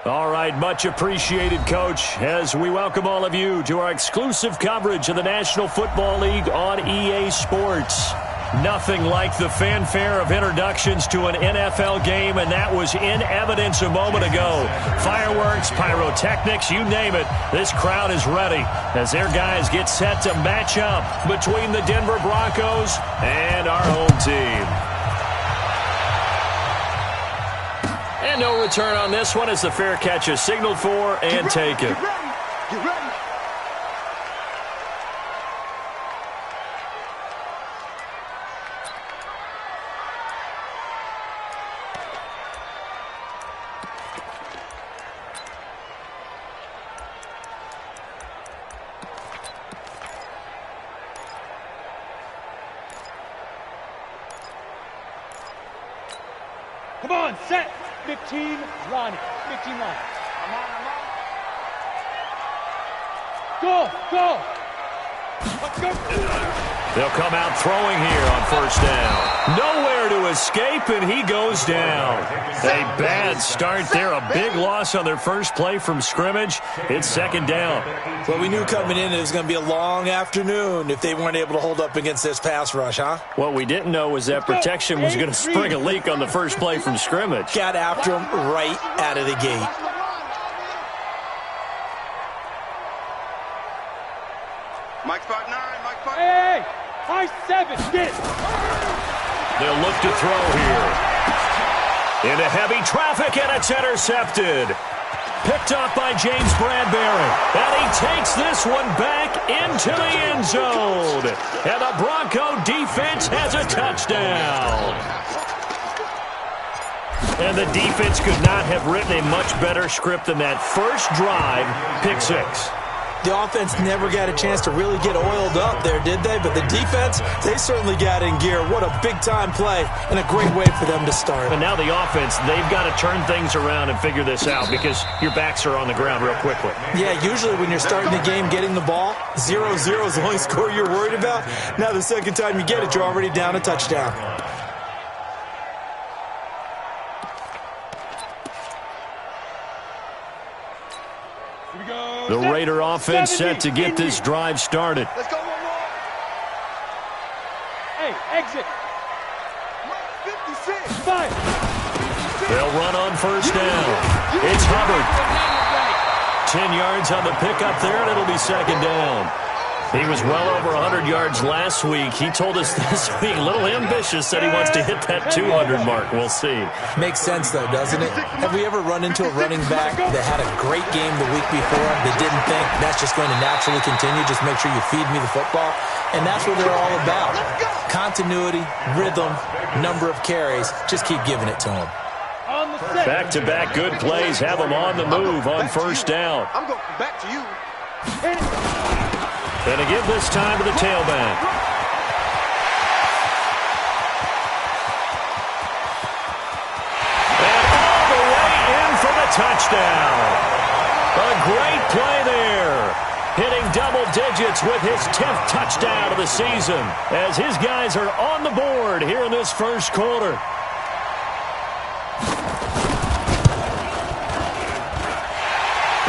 All right, much appreciated, Coach, as we welcome all of you to our exclusive coverage of the National Football League on EA Sports. Nothing like the fanfare of introductions to an NFL game, and that was in evidence a moment ago. Fireworks, pyrotechnics, you name it, this crowd is ready as their guys get set to match up between the Denver Broncos and our home team. And no return on this one as the fair catch is signaled for and taken. Get ready. Get ready. Come on, set. 15, Ronnie. 15 line. Go, go. Let's go. They'll come out throwing here on first down. Nowhere to escape, and he goes down. A bad start there. A big loss on their first play from scrimmage. It's second down. Well, we knew coming in it was going to be a long afternoon if they weren't able to hold up against this pass rush, huh? What we didn't know was that protection was going to spring a leak on the first play from scrimmage. Got after him right out of the gate. Mike 5'9", Mike 5'9". Hey, high 7, get it. They'll look to throw here. Into heavy traffic, and it's intercepted. Picked off by James Bradbury. And he takes this one back into the end zone. And the Bronco defense has a touchdown. And the defense could not have written a much better script than that first drive, pick six. The offense never got a chance to really get oiled up there, did they? But the defense, they certainly got in gear. What a big-time play and a great way for them to start. And now the offense, they've got to turn things around and figure this out because your backs are on the ground real quickly. Yeah, usually when you're starting the game getting the ball, 0-0 is the only score you're worried about. Now the second time you get it, you're already down a touchdown. The Raider offense set to get this drive started. Let's go one more. Hey, exit. 56. Fire. They'll run on first down. It's Hubbard. 10 yards on the pickup there, and it'll be second down. He was well over 100 yards last week. He told us this week, a little ambitious, said he wants to hit that 200 mark. We'll see. Makes sense, though, doesn't it? Have we ever run into a running back that had a great game the week before that didn't think that's just going to naturally continue? Just make sure you feed me the football. And that's what they're all about. Continuity, rhythm, number of carries. Just keep giving it to them. Back-to-back good plays have them on the move on first down. I'm going back to you. And to give this time to the tailback. And all the way in for the touchdown. A great play there. Hitting double digits with his 10th touchdown of the season as his guys are on the board here in this first quarter.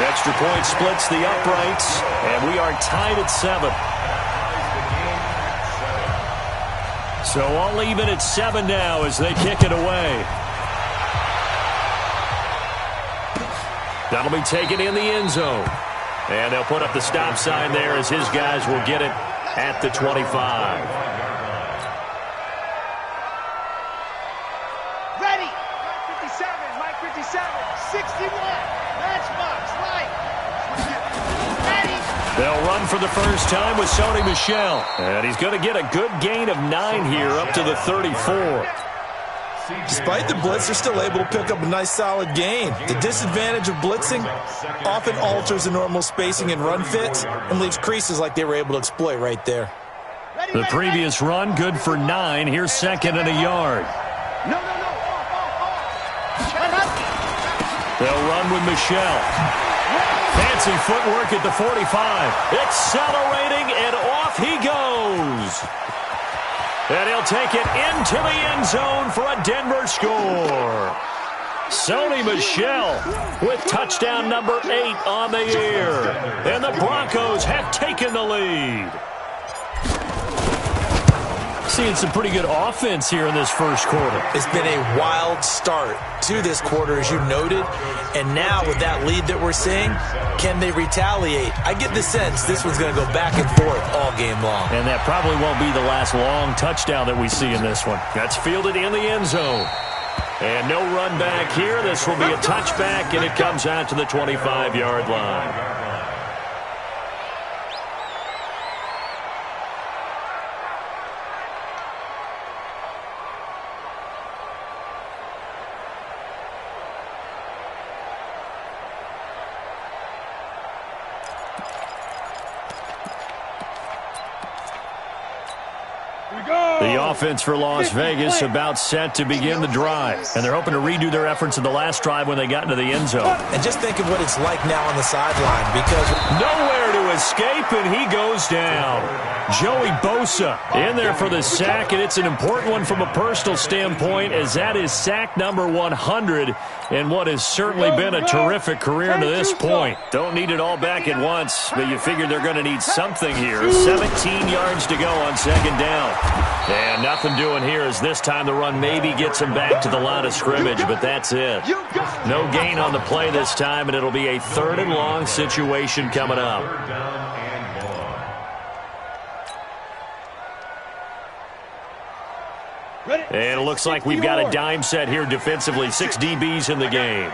Extra point splits the uprights, and we are tied at 7. So all even at 7 now as they kick it away. That'll be taken in the end zone. And they'll put up the stop sign there as his guys will get it at the 25. Ready. Mike 57. Mike 57. 61. Matchbox. Light. Ready. They'll run for the first time with Sony Michel. And he's going to get a good gain of 9 here up to the 34. Despite the blitz, they're still able to pick up a nice solid gain. The disadvantage of blitzing often alters the normal spacing and run fits and leaves creases like they were able to exploit right there. The previous run good for 9. Here's second and a yard. No. They'll run with Michel. Fancy footwork at the 45. Accelerating, and off he goes. And he'll take it into the end zone for a Denver score. Sony Michel with touchdown number 8 on the year. And the Broncos have taken the lead. Seeing some pretty good offense here in this first quarter. It's been a wild start to this quarter, as you noted. And now with that lead that we're seeing, can they retaliate? I get the sense this one's going to go back and forth all game long. And that probably won't be the last long touchdown that we see in this one. That's fielded in the end zone. And no run back here. This will be a touchback, and it comes out to the 25-yard line. The offense for Las Vegas about set to begin the drive. And they're hoping to redo their efforts in the last drive when they got into the end zone. And just think of what it's like now on the sideline, because nowhere to escape, and he goes down. Joey Bosa in there for the sack, and it's an important one from a personal standpoint, as that is sack number 100 in what has certainly been a terrific career to this point. Don't need it all back at once, but you figure they're going to need something here. 17 yards to go on second down. And nothing doing here, as this time the run maybe gets him back to the line of scrimmage, but that's it. No gain on the play this time, and it'll be a 3rd and long situation coming up. And it looks like we've got a dime set here defensively. 6 DBs in the game.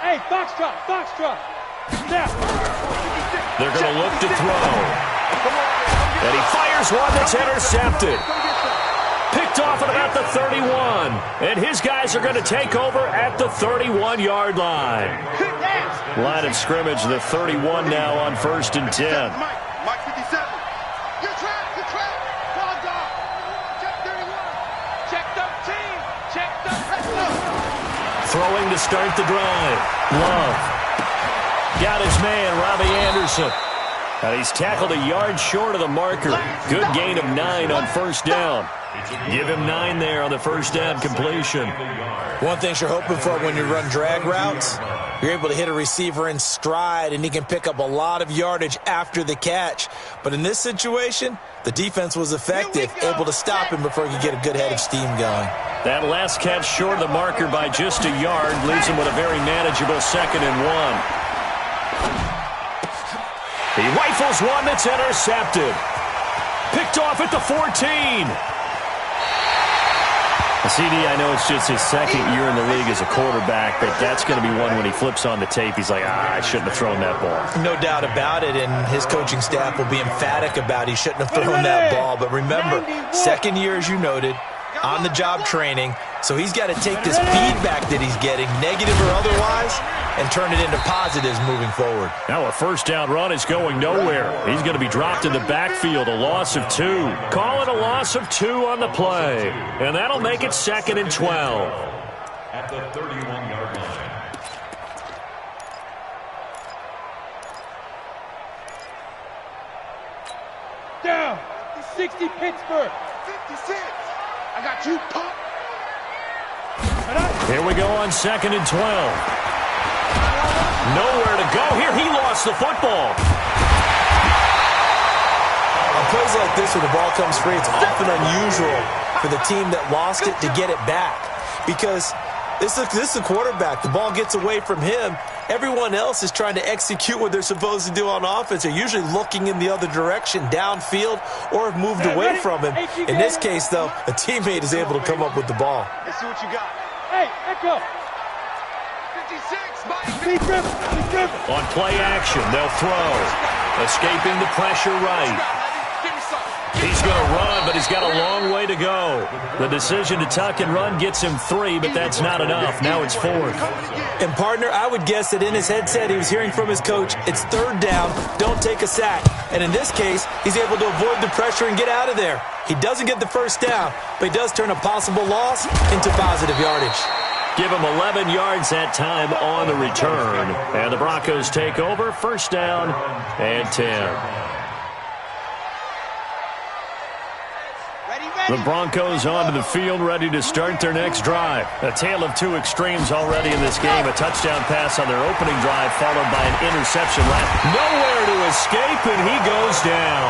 Hey, foxtrot, foxtrot. They're going to look to throw. And he fires one that's intercepted. Picked off at about the 31. And his guys are going to take over at the 31-yard line. Line of scrimmage, the 31 now on 1st and 10. Mike 57. You're trapped, you're trapped. Dog, dog. Check 31. Check 13. Check 13. Throwing to start the drive. Love. Got his man, Robbie Anderson. And he's tackled a yard short of the marker. Good gain of 9 on 1st down. Give him 9 there on the 1st down completion. One thing you're hoping for when you run drag routes, you're able to hit a receiver in stride, and he can pick up a lot of yardage after the catch. But in this situation, the defense was effective, able to stop him before he could get a good head of steam going. That last catch short of the marker by just a yard leaves him with a very manageable 2nd and 1. He rifles one that's intercepted. Picked off at the 14. CD, I know it's just his 2nd year in the league as a quarterback, but that's going to be one when he flips on the tape. He's like, I shouldn't have thrown that ball. No doubt about it, and his coaching staff will be emphatic about he shouldn't have thrown that ball. But remember, 2nd year, as you noted, on-the-job training, so he's got to take this feedback that he's getting, negative or otherwise, and turn it into positives moving forward. Now a 1st down run is going nowhere. He's going to be dropped in the backfield, a loss of 2. Call it a loss of 2 on the play. And that'll make it 2nd and 12. At the 31-yard line. Down. 60 Pittsburgh. 56. I got you, pop. Here we go on 2nd and 12. Nowhere to go here. He lost the football. On plays like this where the ball comes free, it's often unusual for the team that lost it to get it back. Because this is the quarterback. The ball gets away from him. Everyone else is trying to execute what they're supposed to do on offense. They're usually looking in the other direction, downfield, or have moved away from him. In this case, though, a teammate is able to come up with the ball. Let's see what you got. Hey, Echo. 56, Mike. Be driven. On play action, they'll throw. Escaping the pressure right. He's going to run, but he's got a long way to go. The decision to tuck and run gets him 3, but that's not enough. Now it's 4th. And, partner, I would guess that in his headset he was hearing from his coach, it's 3rd down, don't take a sack. And in this case, he's able to avoid the pressure and get out of there. He doesn't get the 1st down, but he does turn a possible loss into positive yardage. Give him 11 yards that time on the return. And the Broncos take over, 1st down and 10. The Broncos onto the field, ready to start their next drive. A tale of two extremes already in this game. A touchdown pass on their opening drive, followed by an interception. Nowhere to escape, and he goes down.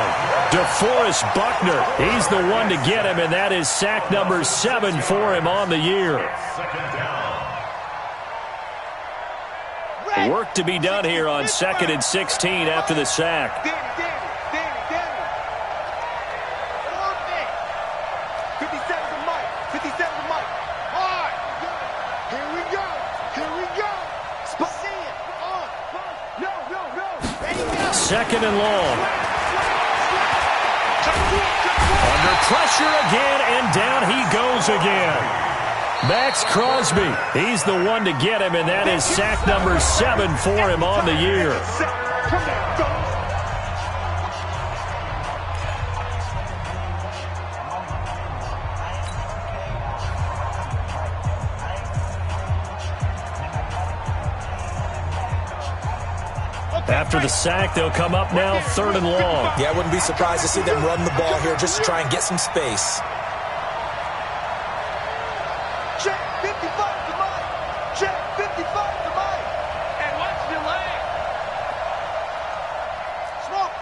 DeForest Buckner, he's the one to get him, and that is sack number 7 for him on the year. Work to be done here on 2nd and 16 after the sack. Second and long. Under pressure again, and down he goes again. Max Crosby, he's the one to get him, and that is sack number 7 for him on the year. After the sack, they'll come up now 3rd and long. Yeah, I wouldn't be surprised to see them run the ball here just to try and get some space. Check 55 to Mike. Check 55 to Mike. And watch the leg. Smoke.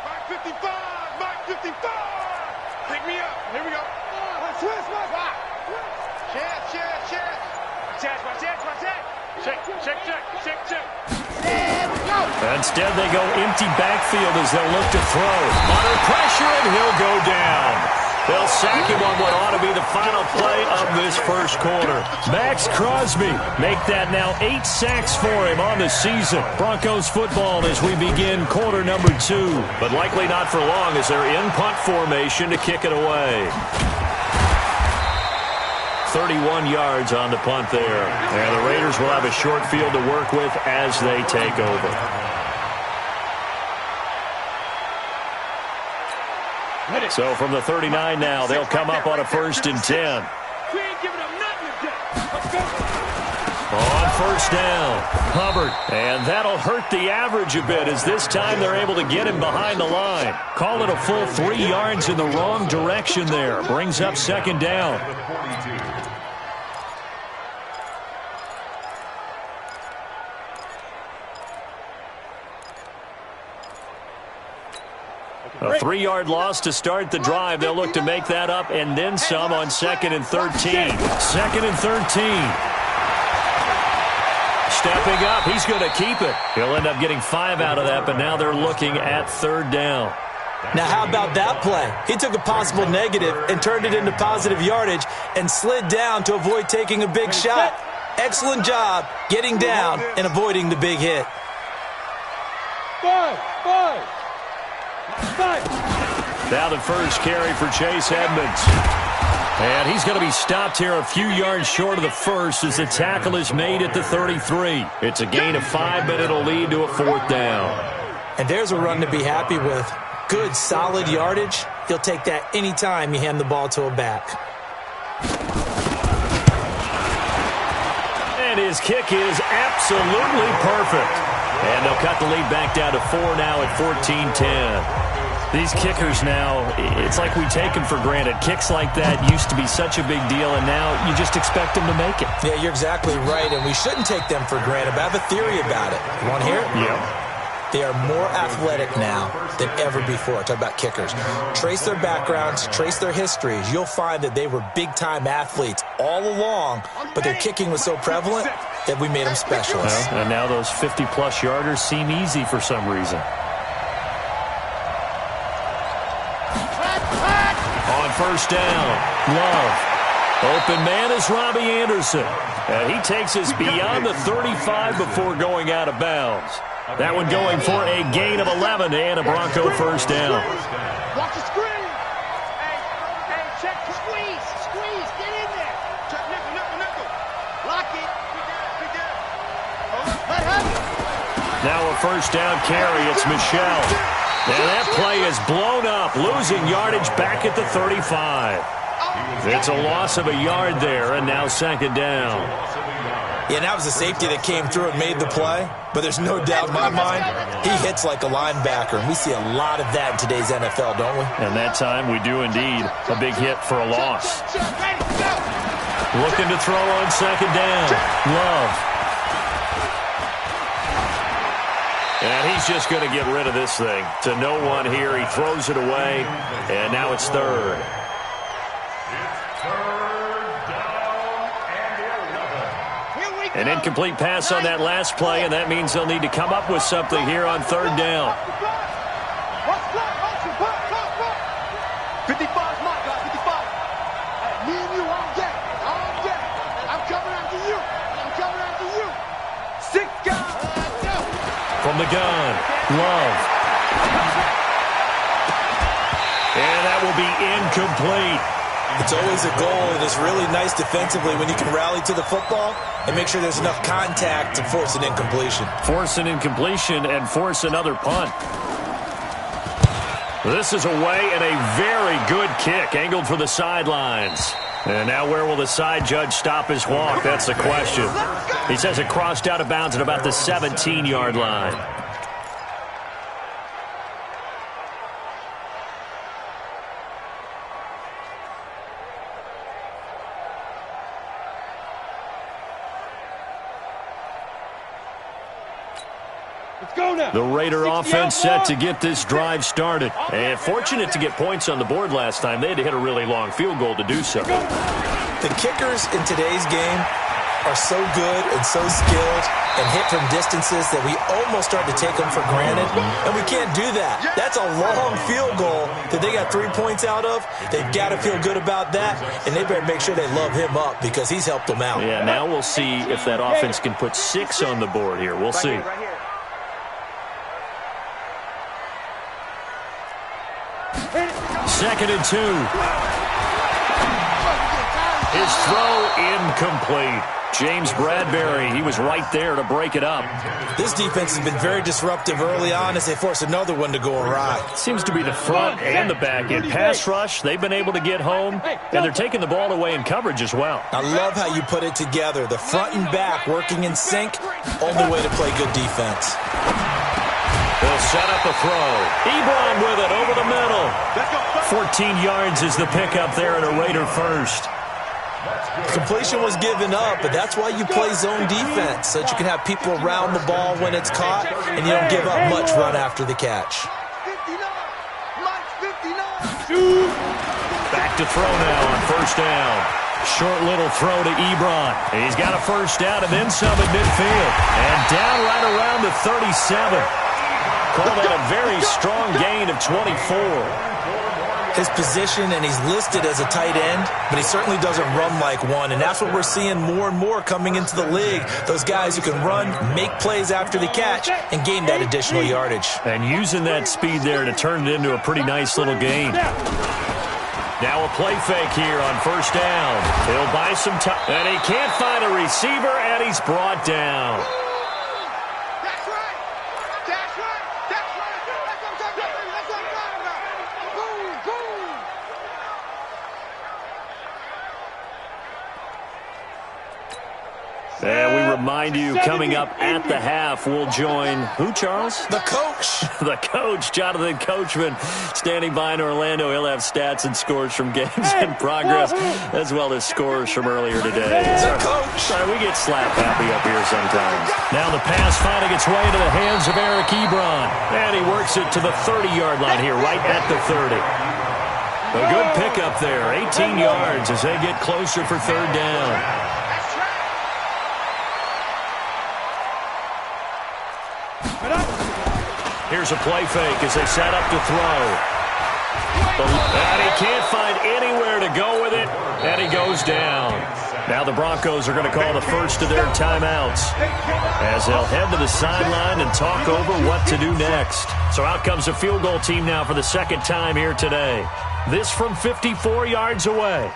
Mike 55. Mike 55. Pick me up. Here we go. Twist, Mike. Chance. Check. Instead, they go empty backfield as they'll look to throw. Under pressure, and he'll go down. They'll sack him on what ought to be the final play of this first quarter. Max Crosby make that now 8 sacks for him on the season. Broncos football as we begin quarter number 2. But likely not for long as they're in punt formation to kick it away. 31 yards on the punt there. And the Raiders will have a short field to work with as they take over. So from the 39 now, they'll come up on a 1st and 10. We ain't giving up nothing today. Let's go. On 1st down, Hubbard. And that'll hurt the average a bit as this time they're able to get him behind the line. Call it a full 3 yards in the wrong direction there. Brings up 2nd down. A 3-yard loss to start the drive. They'll look to make that up and then some on 2nd and 13. 2nd and 13. Stepping up. He's going to keep it. He'll end up getting 5 out of that, but now they're looking at 3rd down. Now, how about that play? He took a possible negative and turned it into positive yardage and slid down to avoid taking a big shot. Excellent job getting down and avoiding the big hit. 5. Now the first carry for Chase Edmonds. And he's going to be stopped here a few yards short of the first as the tackle is made at the 33. It's a gain of 5, but it'll lead to a 4th down. And there's a run to be happy with. Good, solid yardage. He'll take that anytime you hand the ball to a back. And his kick is absolutely perfect. And they'll cut the lead back down to 4 now at 14-10. These kickers now, it's like we take them for granted. Kicks like that used to be such a big deal, and now you just expect them to make it. Yeah, you're exactly right, and we shouldn't take them for granted, but I have a theory about it. You want to hear it? Yeah. They are more athletic now than ever before. Talk about kickers. Trace their backgrounds, trace their histories. You'll find that they were big-time athletes all along, but their kicking was so prevalent that we made them specialists. Well, and now those 50-plus yarders seem easy for some reason. On 1st down, Love. Open man is Robbie Anderson. And he takes us beyond the 35 before going out of bounds. That one going for a gain of 11 and a Bronco 1st down. Watch the screen. Hey, check. Squeeze. Get in there. Check, nickel. Lock it. Be down. Now a 1st down carry. It's Michelle. And that play is blown up, losing yardage back at the 35. It's a loss of a yard there, and now 2nd down. Yeah, and that was a safety that came through and made the play. But there's no doubt in my mind, he hits like a linebacker. And we see a lot of that in today's NFL, don't we? And that time we do indeed. A big hit for a loss. Looking to throw on second down. Love. And he's just going to get rid of this thing. To no one here. He throws it away. And now it's third. An incomplete pass on that last play, and that means they'll need to come up with something here on third down. 55 is my guy, 55. Me and you all day, all day. I'm coming after you. I'm coming after you. 6 guys. From the gun, Love. And that will be incomplete. It's always a goal, and it's really nice defensively when you can rally to the football and make sure there's enough contact to force an incompletion. Force an incompletion and force another punt. This is away and a very good kick, angled for the sidelines. And now where will the side judge stop his walk? That's the question. He says it crossed out of bounds at about the 17-yard line. The Raider offense set to get this drive started. And fortunate to get points on the board last time. They had to hit a really long field goal to do so. The kickers in today's game are so good and so skilled and hit from distances that we almost start to take them for granted. And we can't do that. That's a long field goal that they got 3 points out of. They've got to feel good about that, and they better make sure they love him up because he's helped them out. Yeah, now we'll see if that offense can put 6 on the board here. We'll see. Second and 2. His throw incomplete. James Bradbury, he was right there to break it up. This defense has been very disruptive early on as they force another one to go awry. Seems to be the front and the back end. Pass rush, they've been able to get home, and they're taking the ball away in coverage as well. I love how you put it together. The front and back working in sync, only way to play good defense. They'll set up the throw. Ebron with it over the middle. 14 yards is the pickup there in a Raider first. Completion was given up, but that's why you play zone defense, so that you can have people around the ball when it's caught, and you don't give up much run after the catch. 59. Mike 59. Back to throw now on first down. Short little throw to Ebron. He's got a first down and then some at midfield. And down right around the 37. Call that a very strong gain of 24. His position, and he's listed as a tight end, but he certainly doesn't run like one, and that's what we're seeing more and more coming into the league. Those guys who can run, make plays after the catch, and gain that additional yardage. And using that speed there to turn it into a pretty nice little gain. Now a play fake here on first down. He'll buy some time, and he can't find a receiver, and he's brought down. That's right. That's right. That's right. That's what I'm talking about. That's what I'm talking about. Boom, boom. And we remind you, coming up at the half, we'll join who, Charles? The coach. The coach, Jonathan Coachman, standing by in Orlando. He'll have stats and scores from games in progress, as well as scores from earlier today. The coach. Sorry, we get slap happy up here sometimes. Now the pass finding its way into the hands of Eric Ebron. And he works it to the 30-yard line here, right at the 30. A good pickup there, 18 yards as they get closer for third down. Here's a play fake as they set up to throw. And he can't find anywhere to go with it, and he goes down. Now the Broncos are going to call the first of their timeouts as they'll head to the sideline and talk over what to do next. So out comes the field goal team now for the second time here today. This from 54 yards away.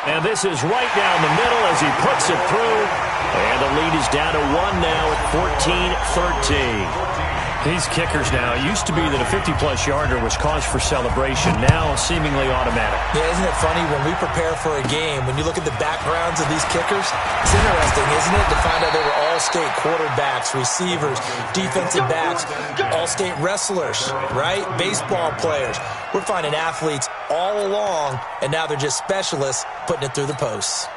And this is right down the middle as he puts it through. And the lead is down to 1 now at 14-13. These kickers now, it used to be that a 50-plus yarder was cause for celebration, now seemingly automatic. Yeah, isn't it funny when we prepare for a game, when you look at the backgrounds of these kickers, it's interesting, isn't it, to find out they were all-state quarterbacks, receivers, defensive backs, all-state wrestlers, right? Baseball players. We're finding athletes all along, and now they're just specialists putting it through the posts.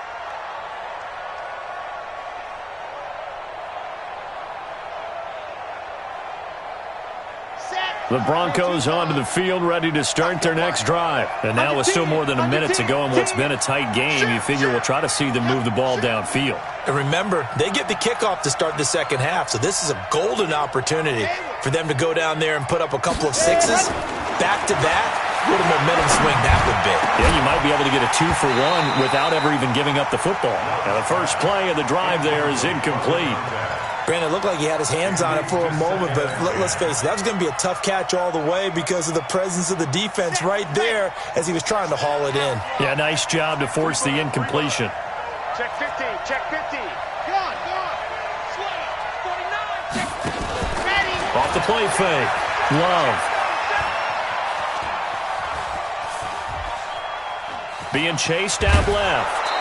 The Broncos onto the field, ready to start their next drive. And now with still more than a minute to go in what's been a tight game, you figure we'll try to see them move the ball downfield. And remember, they get the kickoff to start the second half, so this is a golden opportunity for them to go down there and put up a couple of sixes back-to-back. What a momentum swing that would be. Yeah, you might be able to get a 2-for-1 without ever even giving up the football. Now, the first play of the drive there is incomplete. Brandon, it looked like he had his hands on it for a moment, but let's face it, that was going to be a tough catch all the way because of the presence of the defense right there as he was trying to haul it in. Yeah, nice job to force the incompletion. Check 50, check 50. Go on. Swing. 49, check. Ready. Off the play fake. Love. Being chased out left.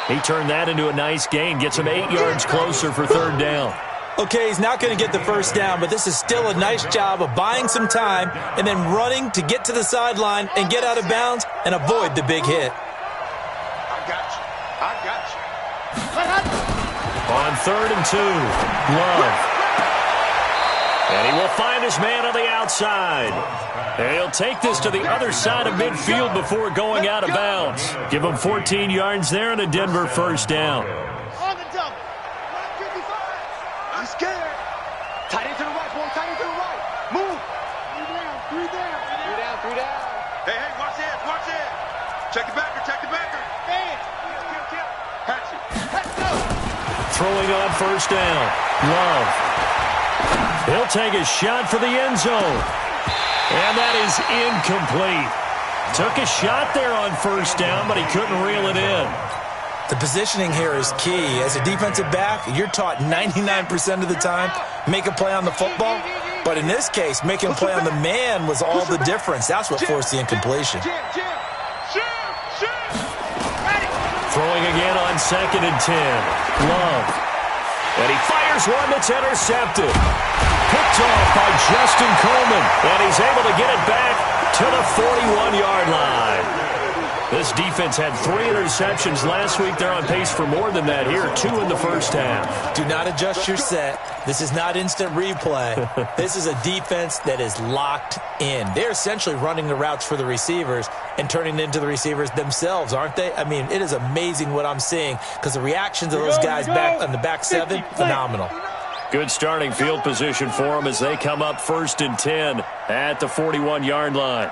He turned that into a nice gain, gets him 8 yards closer for third down. Okay, he's not going to get the first down, but this is still a nice job of buying some time and then running to get to the sideline and get out of bounds and avoid the big hit. I got you. On 3rd and 2, Love. And he will find his man on the outside. And he'll take this to the other side of midfield before going out of bounds. Give him 14 yards there and a Denver first down. On the double. 155. I'm scared. Tight end to the right, boy. Tight end to the right. Move. 3 down. Hey, watch this. Check the backer. Man. Patch it. Let's go. Throwing on first down. Love. He'll take a shot for the end zone. And that is incomplete. Took a shot there on first down, but he couldn't reel it in. The positioning here is key. As a defensive back, you're taught 99% of the time, make a play on the football. But in this case, making a play on the man was all the difference. That's what forced the incompletion. Throwing again on 2nd and 10. Love. And he fires one that's intercepted. Picked off by Justin Coleman. And he's able to get it back to the 41-yard line. This defense had 3 interceptions last week. They're on pace for more than that here. 2 in the first half. Do not adjust your set. This is not instant replay. This is a defense that is locked in. They're essentially running the routes for the receivers and turning into the receivers themselves, aren't they? I mean, it is amazing what I'm seeing because the reactions of those guys back on the back 7, phenomenal. Good starting field position for them as they come up 1st and 10 at the 41-yard line.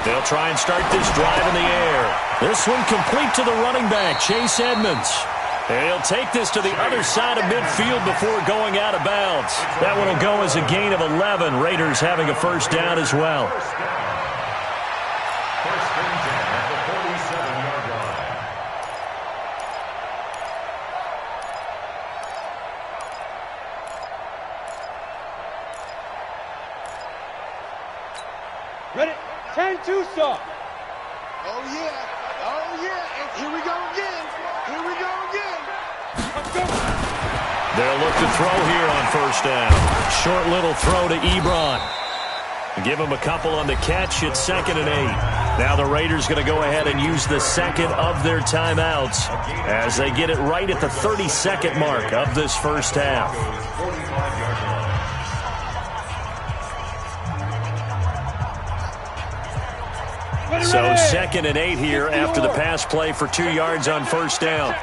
They'll try and start this drive in the air. This one complete to the running back, Chase Edmonds. And he'll take this to the other side of midfield before going out of bounds. That one will go as a gain of 11. Raiders having a first down as well. First and 10 at the 47-yard line. Ready? 10-2 stop. Oh, yeah. And here we go again. They'll look to throw here on first down. Short little throw to Ebron. Give him a couple on the catch. It's 2nd and 8. Now the Raiders going to go ahead and use the second of their timeouts as they get it right at the 32nd mark of this first half. 45-yard line. So 2nd and 8 here after the pass play for 2 yards on first down.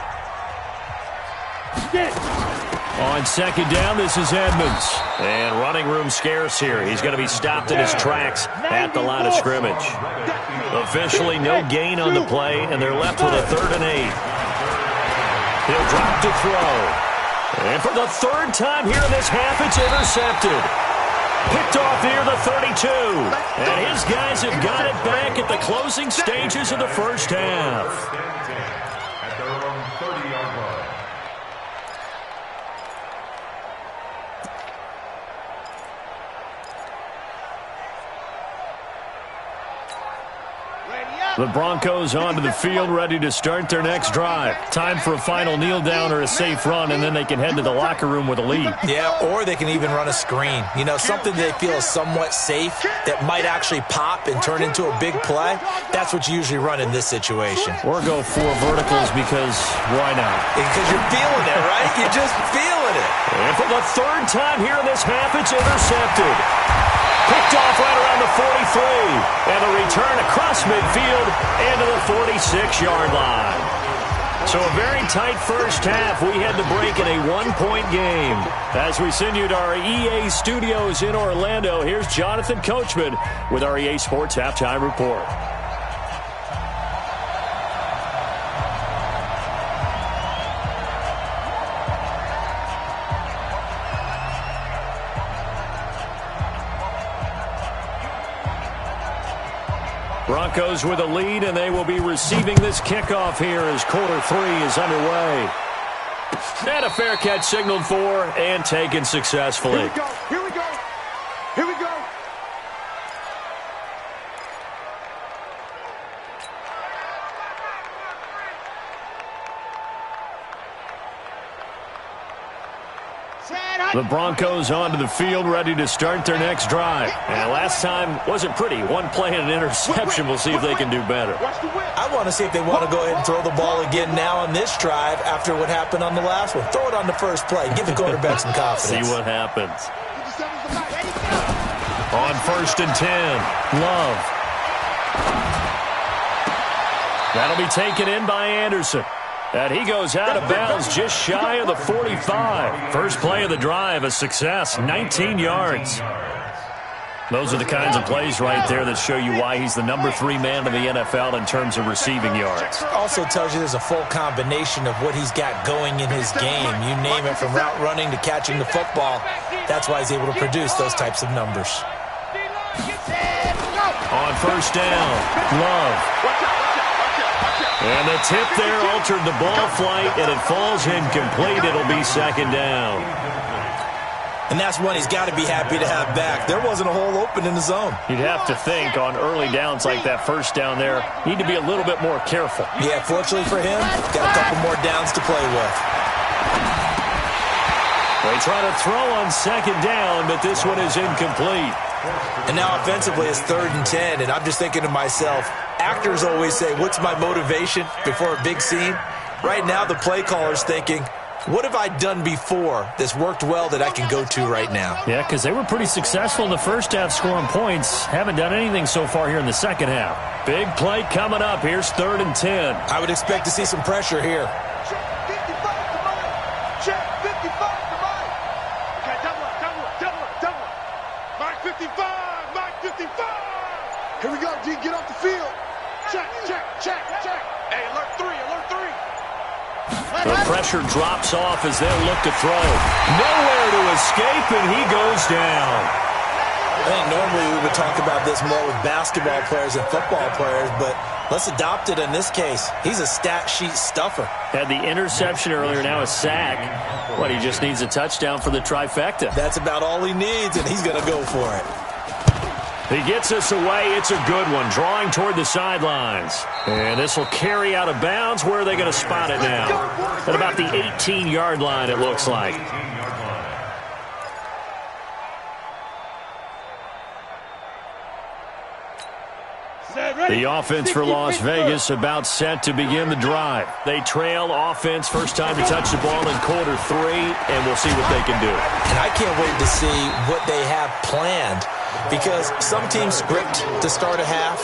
On 2nd down, this is Edmonds. And running room scarce here. He's going to be stopped in his tracks at the line of scrimmage. Officially no gain on the play, and they're left with a 3rd and 8. He'll drop to throw. And for the 3rd time here in this half, it's intercepted. Picked off near the 32. And his guys have got it back at the closing stages of the first half. At their own 30-yard line. The Broncos onto the field, ready to start their next drive. Time for a final kneel down or a safe run, and then they can head to the locker room with a lead. Yeah, or they can even run a screen. You know, something they feel is somewhat safe that might actually pop and turn into a big play. That's what you usually run in this situation. Or go 4 verticals because why not? Because you're feeling it, right? You're just feeling it. And for the third time here in this half, it's intercepted. Picked off right around the 43. And a return across midfield and to the 46-yard line. So a very tight first half. We had to break in a 1-point game. As we send you to our EA studios in Orlando, here's Jonathan Coachman with our EA Sports Halftime Report. Broncos with a lead, and they will be receiving this kickoff here as quarter 3 is underway. And a fair catch signaled for and taken successfully. Here we go. Here we go. Here we go. The Broncos onto the field, ready to start their next drive. And last time wasn't pretty. One play and an interception. We'll see if they can do better. I want to see if they want to go ahead and throw the ball again now on this drive after what happened on the last one. Throw it on the first play. Give the quarterback some confidence. See what happens. On 1st and 10, Love. That'll be taken in by Anderson. And he goes out of bounds just shy of the 45. First play of the drive, a success, 19 yards. Those are the kinds of plays right there that show you why he's the number 3 man in the NFL in terms of receiving yards. Also tells you there's a full combination of what he's got going in his game. You name it, from route running to catching the football. That's why he's able to produce those types of numbers. On 1st down, Love. And the tip there altered the ball flight, and it falls incomplete. It'll be 2nd down. And that's one he's got to be happy to have back. There wasn't a hole open in the zone. You'd have to think on early downs like that 1st down there, need to be a little bit more careful. Yeah, fortunately for him, got a couple more downs to play with. They try to throw on 2nd down, but this one is incomplete. And now offensively it's 3rd and 10, and I'm just thinking to myself, actors always say, what's my motivation before a big scene? Right now the play caller's thinking, what have I done before that's worked well that I can go to right now? Yeah, because they were pretty successful in the first half scoring points. Haven't done anything so far here in the second half. Big play coming up. Here's 3rd and 10. I would expect to see some pressure here. Check 55 to Mike. Check 55 to Mike. Okay, double up. Mike 55. Mike 55. Here we go, D. Get off the field. Check. Hey, alert 3. The pressure drops off as they'll look to throw. Nowhere to escape, and he goes down. I think normally we would talk about this more with basketball players and football players, but let's adopt it in this case. He's a stat sheet stuffer. Had the interception earlier, now a sack. He just needs a touchdown for the trifecta. That's about all he needs, and he's going to go for it. He gets us away. It's a good one, drawing toward the sidelines. And this will carry out of bounds. Where are they going to spot it now? At about the 18-yard line, it looks like. The offense for Las Vegas about set to begin the drive. They trail offense, first time to touch the ball in quarter 3, and we'll see what they can do. And I can't wait to see what they have planned, because some teams script to start a half.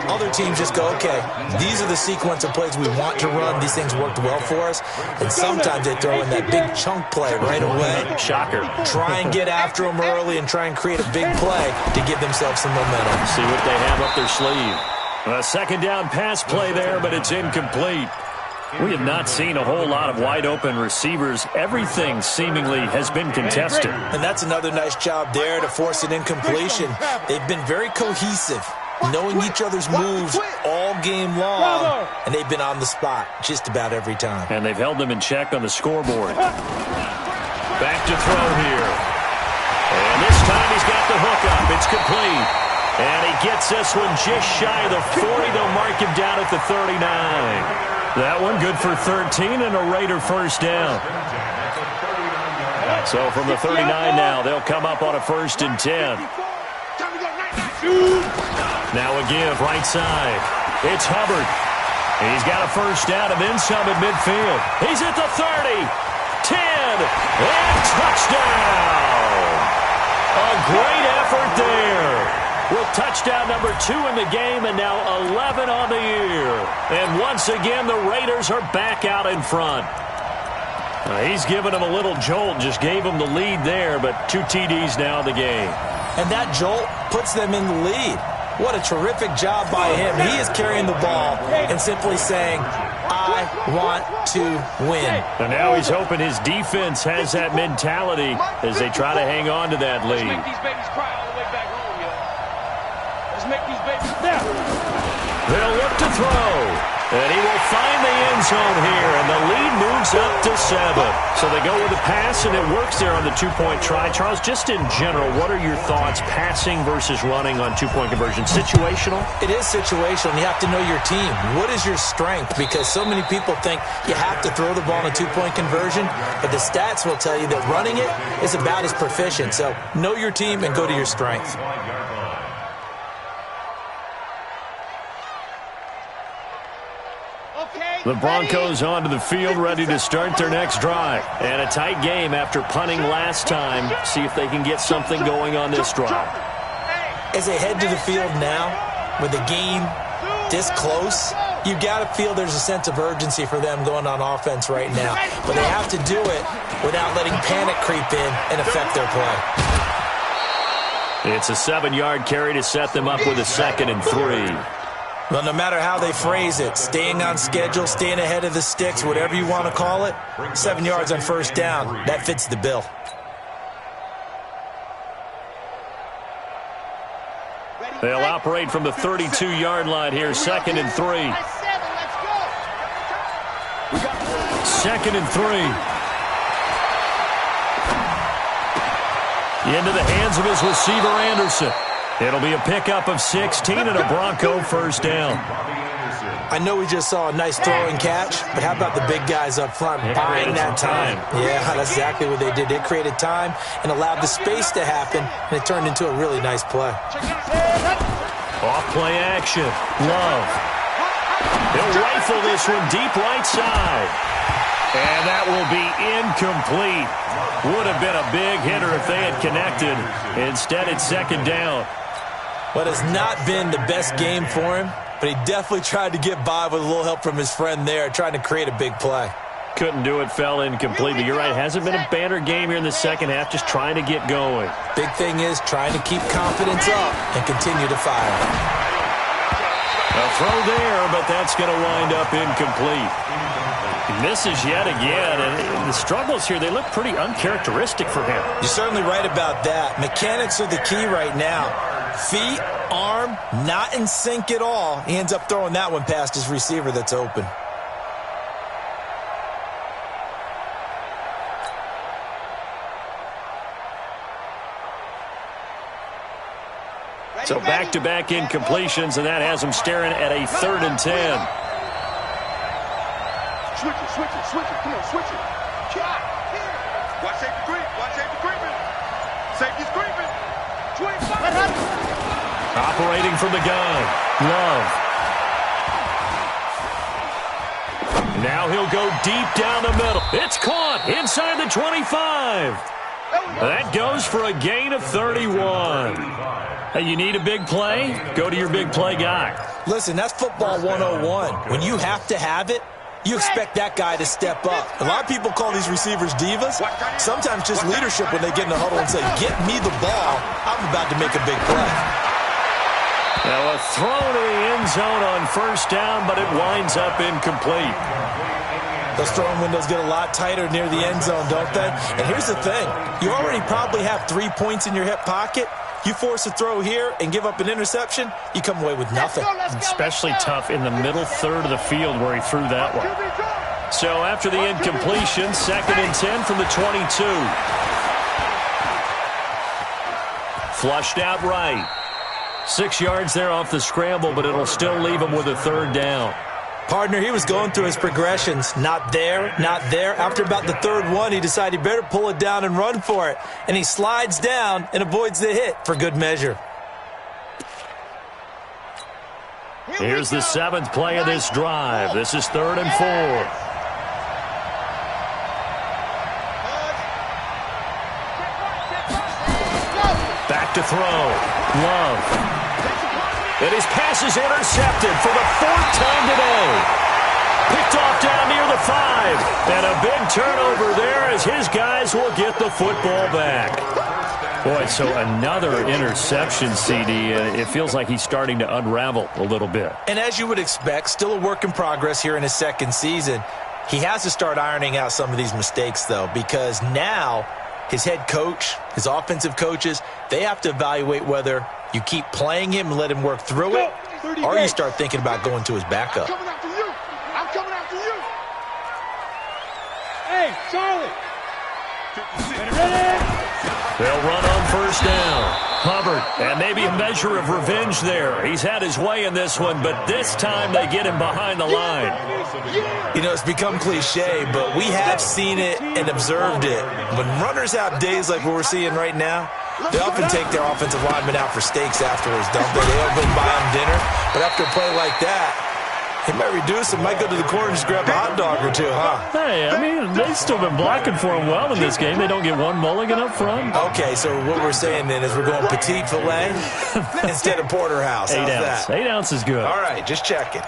Other teams just go, okay, these are the sequence of plays we want to run. These things worked well for us. And sometimes they throw in that big chunk play right away. Shocker. Try and get after them early and try and create a big play to give themselves some momentum. See what they have up their sleeve. A 2nd down pass play there, but it's incomplete. We have not seen a whole lot of wide-open receivers. Everything seemingly has been contested. And that's another nice job there to force an incompletion. They've been very cohesive, knowing each other's moves all game long, and they've been on the spot just about every time. And they've held them in check on the scoreboard. Back to throw here. And this time he's got the hook up. It's complete. And he gets this one just shy of the 40. They'll mark him down at the 39. That one good for 13 and a Raider first down. So from the 39 now, they'll come up on a 1st and 10. Now a give right side. It's Hubbard. He's got a first down and then some at midfield. He's at the 30, 10, and touchdown. A great effort there. With touchdown number 2 in the game and now 11 on the year. And once again, the Raiders are back out in front. He's given them a little jolt, just gave them the lead there, but 2 TDs now in the game. And that jolt puts them in the lead. What a terrific job by him. He is carrying the ball and simply saying, I want to win. And now he's hoping his defense has that mentality as they try to hang on to that lead. Let's make these babies cry all the way back home, yo. Let's make these babies now. They'll look to throw. And he will find the end zone here, and the lead moves up to 7. So they go with a pass, and it works there on the 2-point try. Charles, just in general, what are your thoughts passing versus running on 2-point conversion? Situational? It is situational. You have to know your team. What is your strength? Because so many people think you have to throw the ball in a 2-point conversion, but the stats will tell you that running it is about as proficient. So know your team and go to your strength. The Broncos onto the field, ready to start their next drive. And a tight game after punting last time. See if they can get something going on this drive. As they head to the field now, with the game this close, you got to feel there's a sense of urgency for them going on offense right now. But they have to do it without letting panic creep in and affect their play. It's a 7-yard carry to set them up with a 2nd and 3. Well, no matter how they phrase it, staying on schedule, staying ahead of the sticks, whatever you want to call it, 7 yards on first down, that fits the bill. They'll operate from the 32-yard line here, 2nd and 3. 2nd and 3. Into the hands of his receiver, Anderson. It'll be a pickup of 16 and a Bronco first down. I know we just saw a nice throw and catch, but how about the big guys up front buying that time? Yeah, that's exactly what they did. They created time and allowed the space to happen, and it turned into a really nice play. Off-play action. Love. He'll rifle this one deep right side. And that will be incomplete. Would have been a big hitter if they had connected. Instead, it's 2nd down. But it's not been the best game for him, but he definitely tried to get by with a little help from his friend there, trying to create a big play. Couldn't do it, fell incomplete. But you're right, hasn't been a banner game here in the second half, just trying to get going. Big thing is trying to keep confidence up and continue to fire. A throw there, but that's going to wind up incomplete. He misses yet again, and the struggles here, they look pretty uncharacteristic for him. You're certainly right about that. Mechanics are the key right now. Feet, arm, not in sync at all. He ends up throwing that one past his receiver that's open. So back-to-back incompletions, and that has him staring at a 3rd and 10. Switch it. Come on, switch it. Watch safety creep. Watch safety creeping. Safety's creeping. Operating from the gun. Love. Now he'll go deep down the middle. It's caught inside the 25. That goes for a gain of 31. Hey, you need a big play? Go to your big play guy. Listen, that's football 101. When you have to have it, you expect that guy to step up. A lot of people call these receivers divas. Sometimes just leadership when they get in the huddle and say, get me the ball. I'm about to make a big play. Now a throw to the end zone on first down, but it winds up incomplete. Those throwing windows get a lot tighter near the end zone, don't they? And here's the thing. You already probably have 3 points in your hip pocket. You force a throw here and give up an interception, you come away with nothing. Especially tough in the middle third of the field where he threw that one. So after the incompletion, 2nd and 10 from the 22. Flushed out right. 6 yards there off the scramble, but it'll still leave him with a 3rd down. Partner, he was going through his progressions. Not there, not there. After about the 3rd one, he decided he better pull it down and run for it. And he slides down and avoids the hit for good measure. Here's the 7th play of this drive. This is 3rd and 4. Back to throw. Love. And his pass is intercepted for the 4th time today. Picked off down near the 5. And a big turnover there as his guys will get the football back. Boy, so another interception, CD. It feels like he's starting to unravel a little bit. And as you would expect, still a work in progress here in his 2nd season. He has to start ironing out some of these mistakes, though, because now his head coach, his offensive coaches, they have to evaluate whether you keep playing him and let him work through it, or you start thinking about going to his backup. I'm coming after you. I'm coming after you. Hey, Charlie. Ready? They'll run on 1st down. Hubbard, and maybe a measure of revenge there. He's had his way in this one, but this time they get him behind the line. You know, it's become cliche, but we have seen it and observed it. When runners have days like what we're seeing right now, they often take their offensive linemen out for steaks afterwards, don't they? They don't go buy them dinner. But after a play like that, he might reduce and might go to the corner and just grab a hot dog or two, huh? Hey, I mean, they've still been blocking for him well in this game. They don't get one mulligan up front. Okay, so what we're saying then is we're going petite filet instead of porterhouse. How's 8 ounce. that? 8 ounce is good. All right, just checking.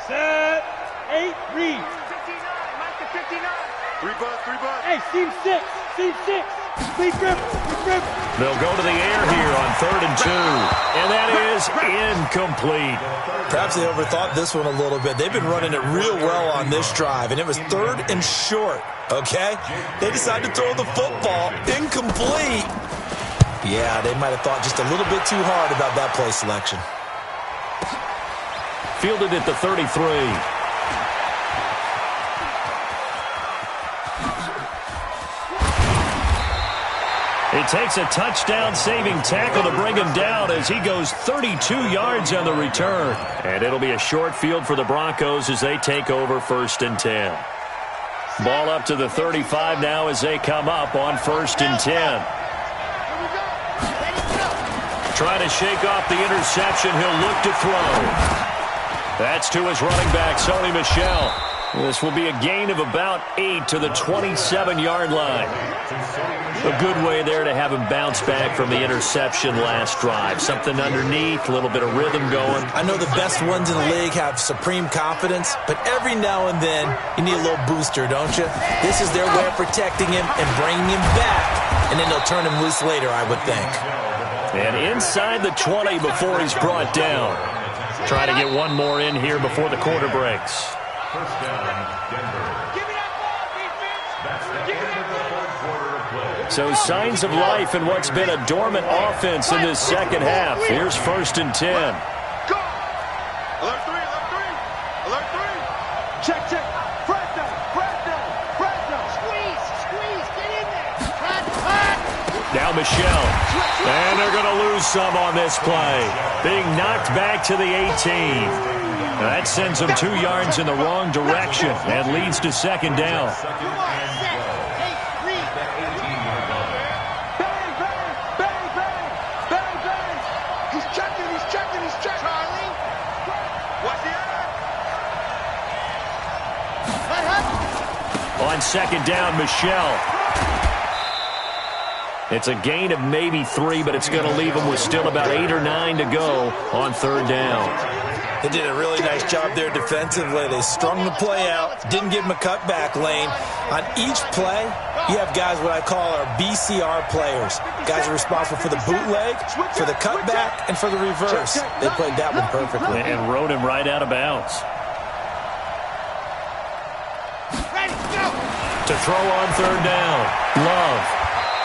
Set. 8, read. 59. Mike to 59. 3 bucks. Hey, seam 6. Seam 6. Please grip. They'll go to the air here on 3rd and 2. And that is incomplete. Perhaps they overthought this one a little bit. They've been running it real well on this drive, and it was 3rd and short, okay? They decided to throw the football incomplete. Yeah, they might have thought just a little bit too hard about that play selection. Fielded at the 33. It takes a touchdown-saving tackle to bring him down as he goes 32 yards on the return. And it'll be a short field for the Broncos as they take over 1st and 10. Ball up to the 35 now as they come up on 1st and 10. Trying to shake off the interception. He'll look to throw. That's to his running back, Sony Michel. This will be a gain of about 8 to the 27-yard line. A good way there to have him bounce back from the interception last drive. Something underneath, a little bit of rhythm going. I know the best ones in the league have supreme confidence, but every now and then you need a little booster, don't you? This is their way of protecting him and bringing him back, and then they'll turn him loose later, I would think. And inside the 20 before he's brought down. Try to get one more in here before the quarter breaks. 1st down, Denver. Give me that ball, defense. Give me that ball. So signs of life in what's been a dormant offense in this 2nd half. Here's 1st and 10. Go. Alert 3. Alert 3. Check. Fresno. Squeeze. Get in there. Cut. Now Michel. And they're going to lose some on this play. Being knocked back to the 18. That sends them 2 yards in the wrong direction and leads to 2nd down. Bang. He's checking. Charlie. What's the other? On 2nd down, Michel. It's a gain of maybe 3, but it's going to leave them with still about 8 or 9 to go on 3rd down. They did a really nice job there defensively. They strung the play out, didn't give them a cutback lane. On each play, you have guys what I call our BCR players. Guys are responsible for the bootleg, for the cutback, and for the reverse. They played that one perfectly. And rode him right out of bounds. To throw on third down. Love.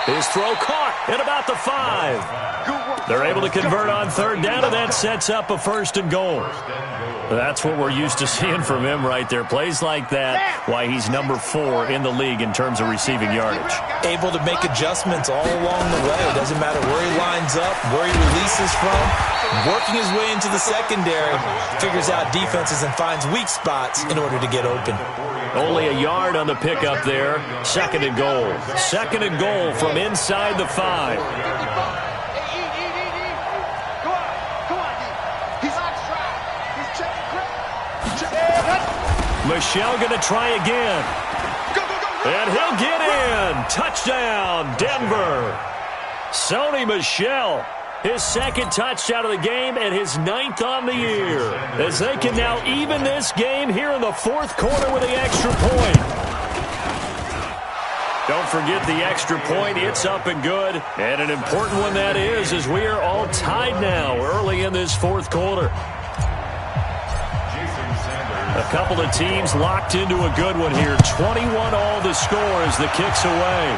His throw caught at about the 5. They're able to convert on third down, and that sets up a 1st and goal. That's what we're used to seeing from him right there. Plays like that, why he's number 4 in the league in terms of receiving yardage. Able to make adjustments all along the way. It doesn't matter where he lines up, where he releases from. Working his way into the secondary, figures out defenses and finds weak spots in order to get open. Only a yard on the pickup there. 2nd and goal. 2nd and goal from inside the 5. Michel going to try again. And he'll get in. Touchdown, Denver. Sony Michel. His 2nd touchdown of the game and his 9th on the year. As they can now even this game here in the 4th quarter with the extra point. Don't forget the extra point. It's up and good. And an important one that is, as we are all tied now early in this 4th quarter. A couple of teams locked into a good one here. 21 all the score as the kick's away.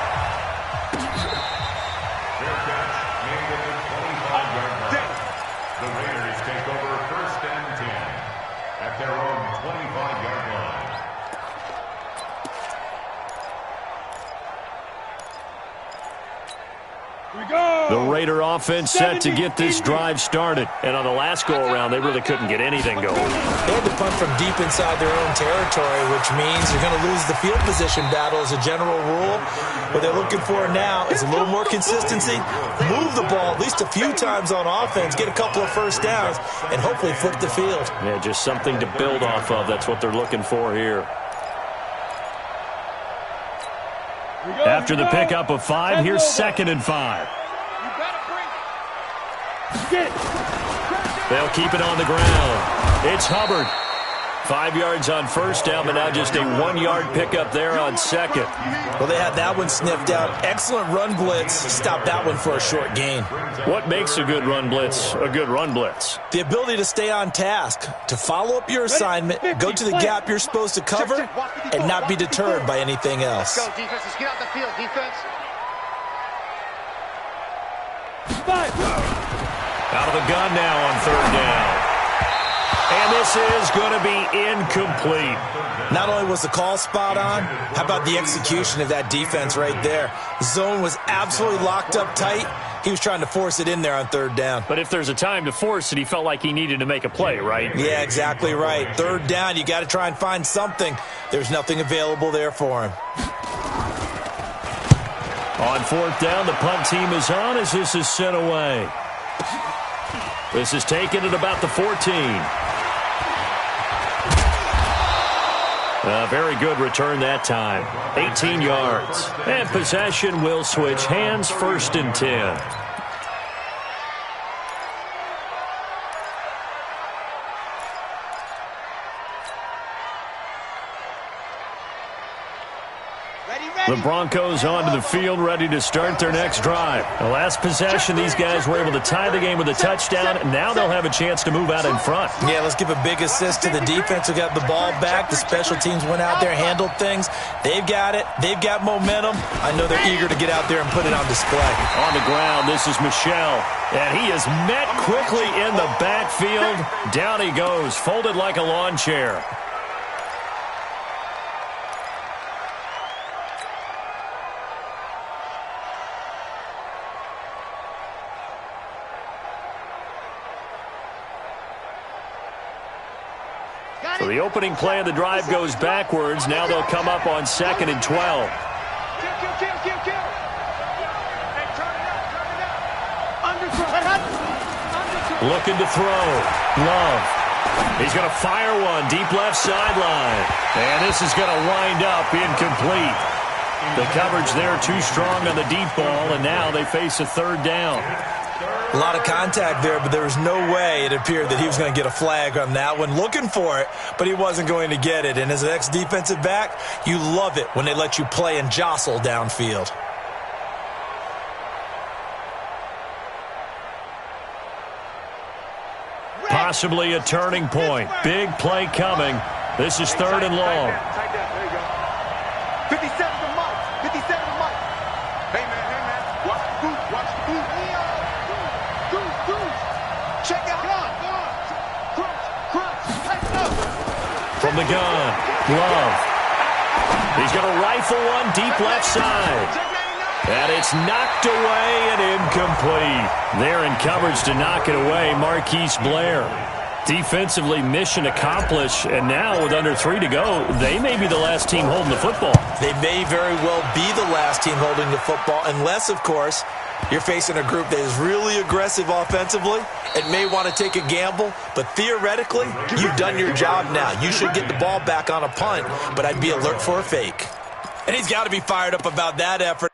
The Raider offense set to get this drive started. And on the last go-around, they really couldn't get anything going. They had to punt from deep inside their own territory, which means you're going to lose the field position battle as a general rule. What they're looking for now is a little more consistency, move the ball at least a few times on offense, get a couple of first downs, and hopefully flip the field. Yeah, just something to build off of. That's what they're looking for here. After the pickup of 5, here's 2nd and 5. They'll keep it on the ground. It's Hubbard. 5 yards on first down, but now just a 1-yard pickup there on 2nd. Well, they had that one sniffed out. Excellent run blitz. Stopped that one for a short gain. What makes a good run blitz a good run blitz? The ability to stay on task, to follow up your assignment, go to the gap you're supposed to cover, and not be deterred by anything else. Let's go, defense. Let's get out the field, defense. Out of the gun now on third down. And this is going to be incomplete. Not only was the call spot on, how about the execution of that defense right there? Zone was absolutely locked up tight. He was trying to force it in there on third down. But if there's a time to force it, he felt like he needed to make a play, right? Yeah, exactly right. Third down, you got to try and find something. There's nothing available there for him. On fourth down, the punt team is on as this is sent away. This is taken at about the 14. A very good return that time. 18 yards. And possession will switch hands, 1st and 10. The Broncos onto the field, ready to start their next drive. The last possession, these guys were able to tie the game with a touchdown. Now they'll have a chance to move out in front. Yeah, let's give a big assist to the defense who got the ball back. The special teams went out there, handled things. They've got it. They've got momentum. I know they're eager to get out there and put it on display. On the ground, this is Michel. And he is met quickly in the backfield. Down he goes, folded like a lawn chair. So the opening play of the drive goes backwards. Now they'll come up on 2nd and 12. Looking to throw. Love. He's going to fire one deep left sideline. And this is going to wind up incomplete. The coverage there too strong on the deep ball, and now they face a third down. A lot of contact there, but there was no way it appeared that he was going to get a flag on that one. Looking for it, but he wasn't going to get it. And as an ex-defensive back, you love it when they let you play and jostle downfield. Possibly a turning point. Big play coming. This is 3rd and long. 57 to Mike. 57 to Mike. Hey, man. Watch the boot. Watch the boot. Goose. Check out. Crunch. Tighten up. From the gun, Love. He's going to rifle one deep left side. And it's knocked away and incomplete. There in coverage to knock it away, Marquise Blair. Defensively, mission accomplished, and now with under 3 to go, they may be the last team holding the football. They may very well be the last team holding the football, unless, of course, you're facing a group that is really aggressive offensively and may want to take a gamble. But theoretically, you've done your job now. You should get the ball back on a punt, but I'd be alert for a fake. And he's got to be fired up about that effort.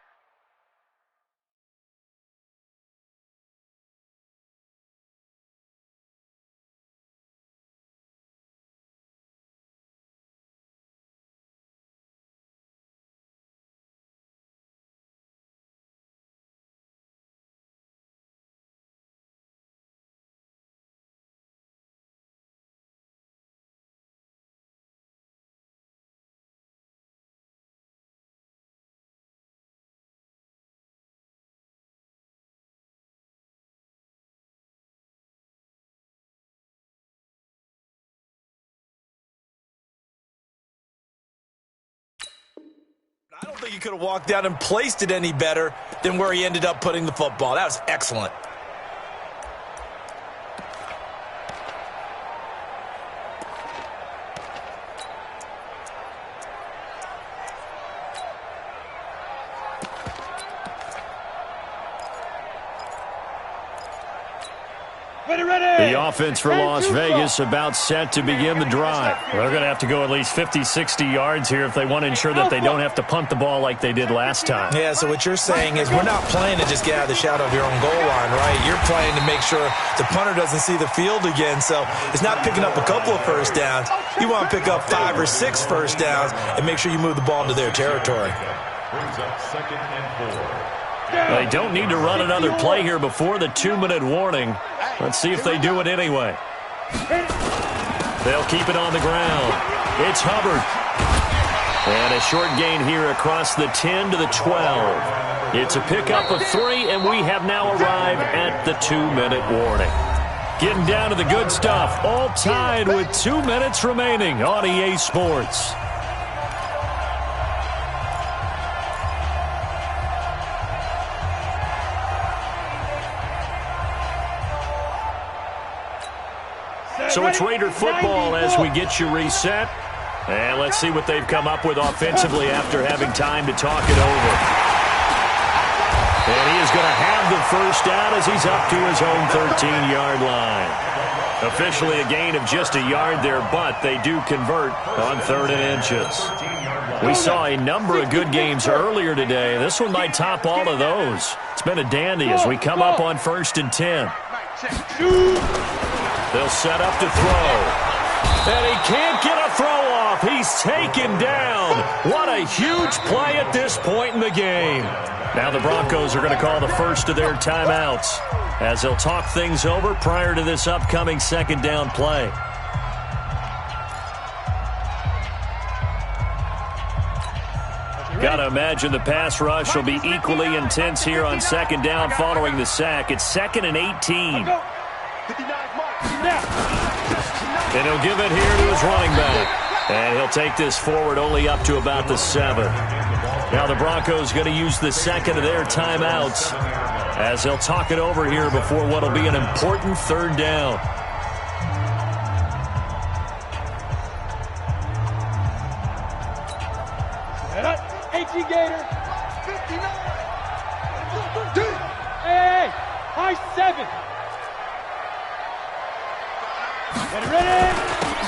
I don't think he could have walked down and placed it any better than where he ended up putting the football. That was excellent. The offense for Las Vegas about set to begin the drive. They're going to have to go at least 50, 60 yards here if they want to ensure that they don't have to punt the ball like they did last time. Yeah, so what you're saying is we're not playing to just get out of the shadow of your own goal line, right? You're playing to make sure the punter doesn't see the field again. So it's not picking up a couple of first downs. You want to pick up 5 or 6 first downs and make sure you move the ball into their territory. Brings up 2nd and 4. They don't need to run another play here before the 2-minute warning. Let's see if they do it anyway. They'll keep it on the ground. It's Hubbard. And a short gain here across the 10 to the 12. It's a pickup of 3, and we have now arrived at the 2-minute warning. Getting down to the good stuff. All tied with 2 minutes remaining on EA Sports. So it's Raider football as we get you reset. And let's see what they've come up with offensively after having time to talk it over. And he is going to have the first down as he's up to his own 13-yard line. Officially a gain of just a yard there, but they do convert on 3rd and inches. We saw a number of good games earlier today. This one might top all of those. It's been a dandy as we come up on 1st and 10. They'll set up to throw. And he can't get a throw off. He's taken down. What a huge play at this point in the game. Now the Broncos are going to call the first of their timeouts as they'll talk things over prior to this upcoming 2nd down play. Got to imagine the pass rush will be equally intense here on 2nd down following the sack. It's 2nd and 18. And he'll give it here to his running back. And he'll take this forward only up to about the 7. Now the Broncos going to use the 2nd of their timeouts as they'll talk it over here before what will be an important 3rd down. HE Gator. 59. Hey, high 7.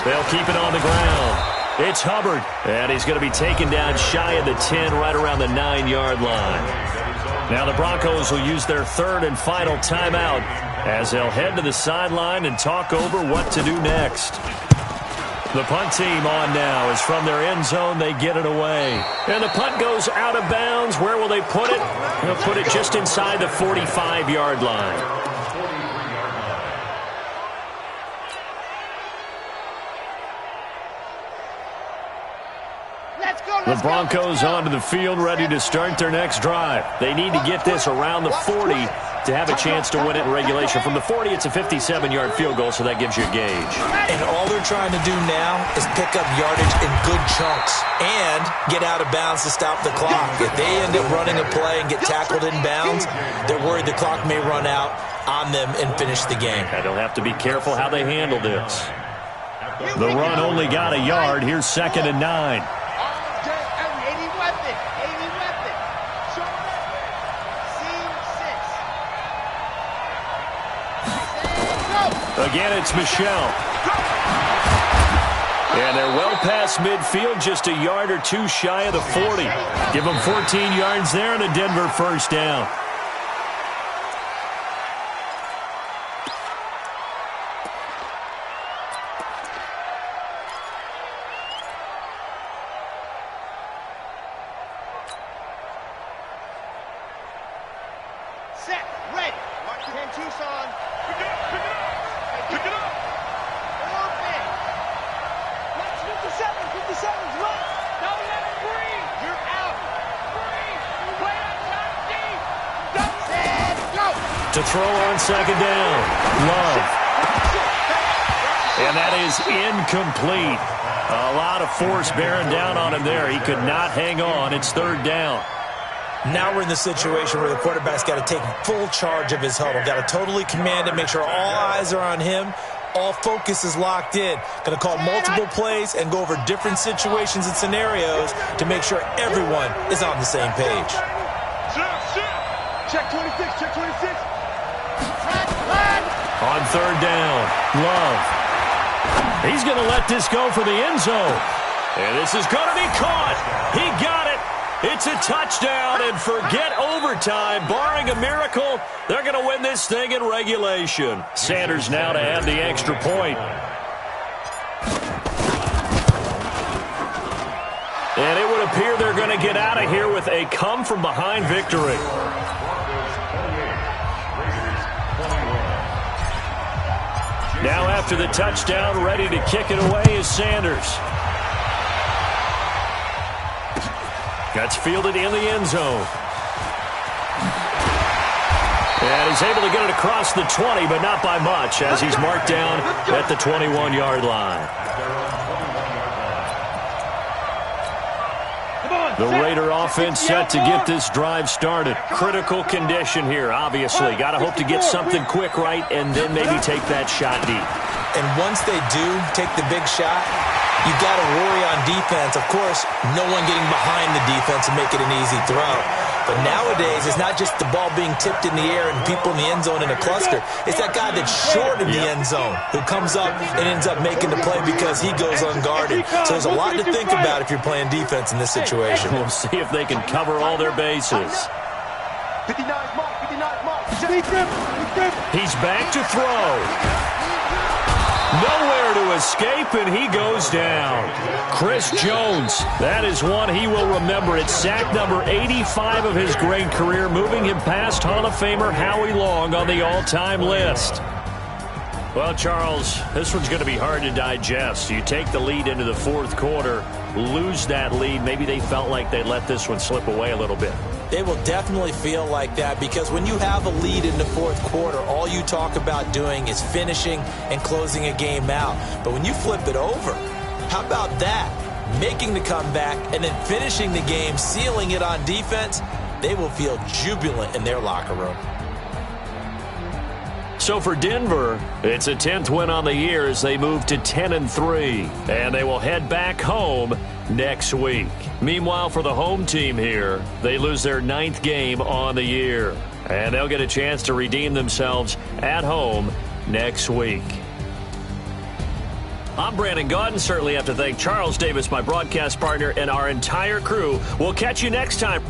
They'll keep it on the ground. It's Hubbard, and he's going to be taken down shy of the 10, right around the 9-yard line. Now the Broncos will use their third and final timeout as they'll head to the sideline and talk over what to do next. The punt team on now is from their end zone. They get it away. And the punt goes out of bounds. Where will they put it? They'll put it just inside the 45-yard line. The Broncos onto the field, ready to start their next drive. They need to get this around the 40 to have a chance to win it in regulation. From the 40, it's a 57-yard field goal, so that gives you a gauge. And all they're trying to do now is pick up yardage in good chunks and get out of bounds to stop the clock. If they end up running a play and get tackled in bounds, they're worried the clock may run out on them and finish the game. And they'll have to be careful how they handle this. The run only got a yard. Here's 2nd and 9. Again, it's Michel. And they're well past midfield, just a yard or two shy of the 40. Give them 14 yards there and a Denver first down. Set, ready. 10 Tucson. Pick it up. 57's left. Don't let him breathe. You're out. Breathe. Play outside deep. Set, go. To throw on 2nd down. Love. And that is incomplete. A lot of force bearing down on him there. He could not hang on. It's 3rd down. Now we're in the situation where the quarterback's got to take full charge of his huddle. Got to totally command it, make sure all eyes are on him. All focus is locked in. Going to call multiple plays and go over different situations and scenarios to make sure everyone is on the same page. Check 26, check 26. On 3rd down, Love. He's going to let this go for the end zone. And this is going to be caught. He got it. It's a touchdown, and forget overtime. Barring a miracle, they're going to win this thing in regulation. Sanders now to add the extra point. And it would appear they're going to get out of here with a come-from-behind victory. Now after the touchdown, ready to kick it away is Sanders. That's fielded in the end zone. And he's able to get it across the 20, but not by much, as he's marked down at the 21-yard line. The Raider offense set to get this drive started. Critical condition here, obviously. Got to hope to get something quick right and then maybe take that shot deep. And once they do take the big shot, you got to worry on defense. Of course, no one getting behind the defense and make it an easy throw. But nowadays, it's not just the ball being tipped in the air and people in the end zone in a cluster. It's that guy that's short in the end zone who comes up and ends up making the play because he goes unguarded. So there's a lot to think about if you're playing defense in this situation. We'll see if they can cover all their bases. 59 mark. He's back to throw. Nowhere to escape, and he goes down. Chris Jones, that is one he will remember. It's sack number 85 of his great career, moving him past Hall of Famer Howie Long on the all-time list. Well, Charles, this one's going to be hard to digest. You take the lead into the 4th quarter, lose that lead. Maybe they felt like they let this one slip away a little bit. They will definitely feel like that because when you have a lead in the 4th quarter, all you talk about doing is finishing and closing a game out. But when you flip it over, how about that? Making the comeback and then finishing the game, sealing it on defense, they will feel jubilant in their locker room. So for Denver, it's a 10th win on the year as they move to 10-3, and they will head back home next week. Meanwhile, for the home team here, they lose their 9th game on the year, and they'll get a chance to redeem themselves at home next week. I'm Brandon Gaudin. Certainly have to thank Charles Davis, my broadcast partner, and our entire crew. We'll catch you next time.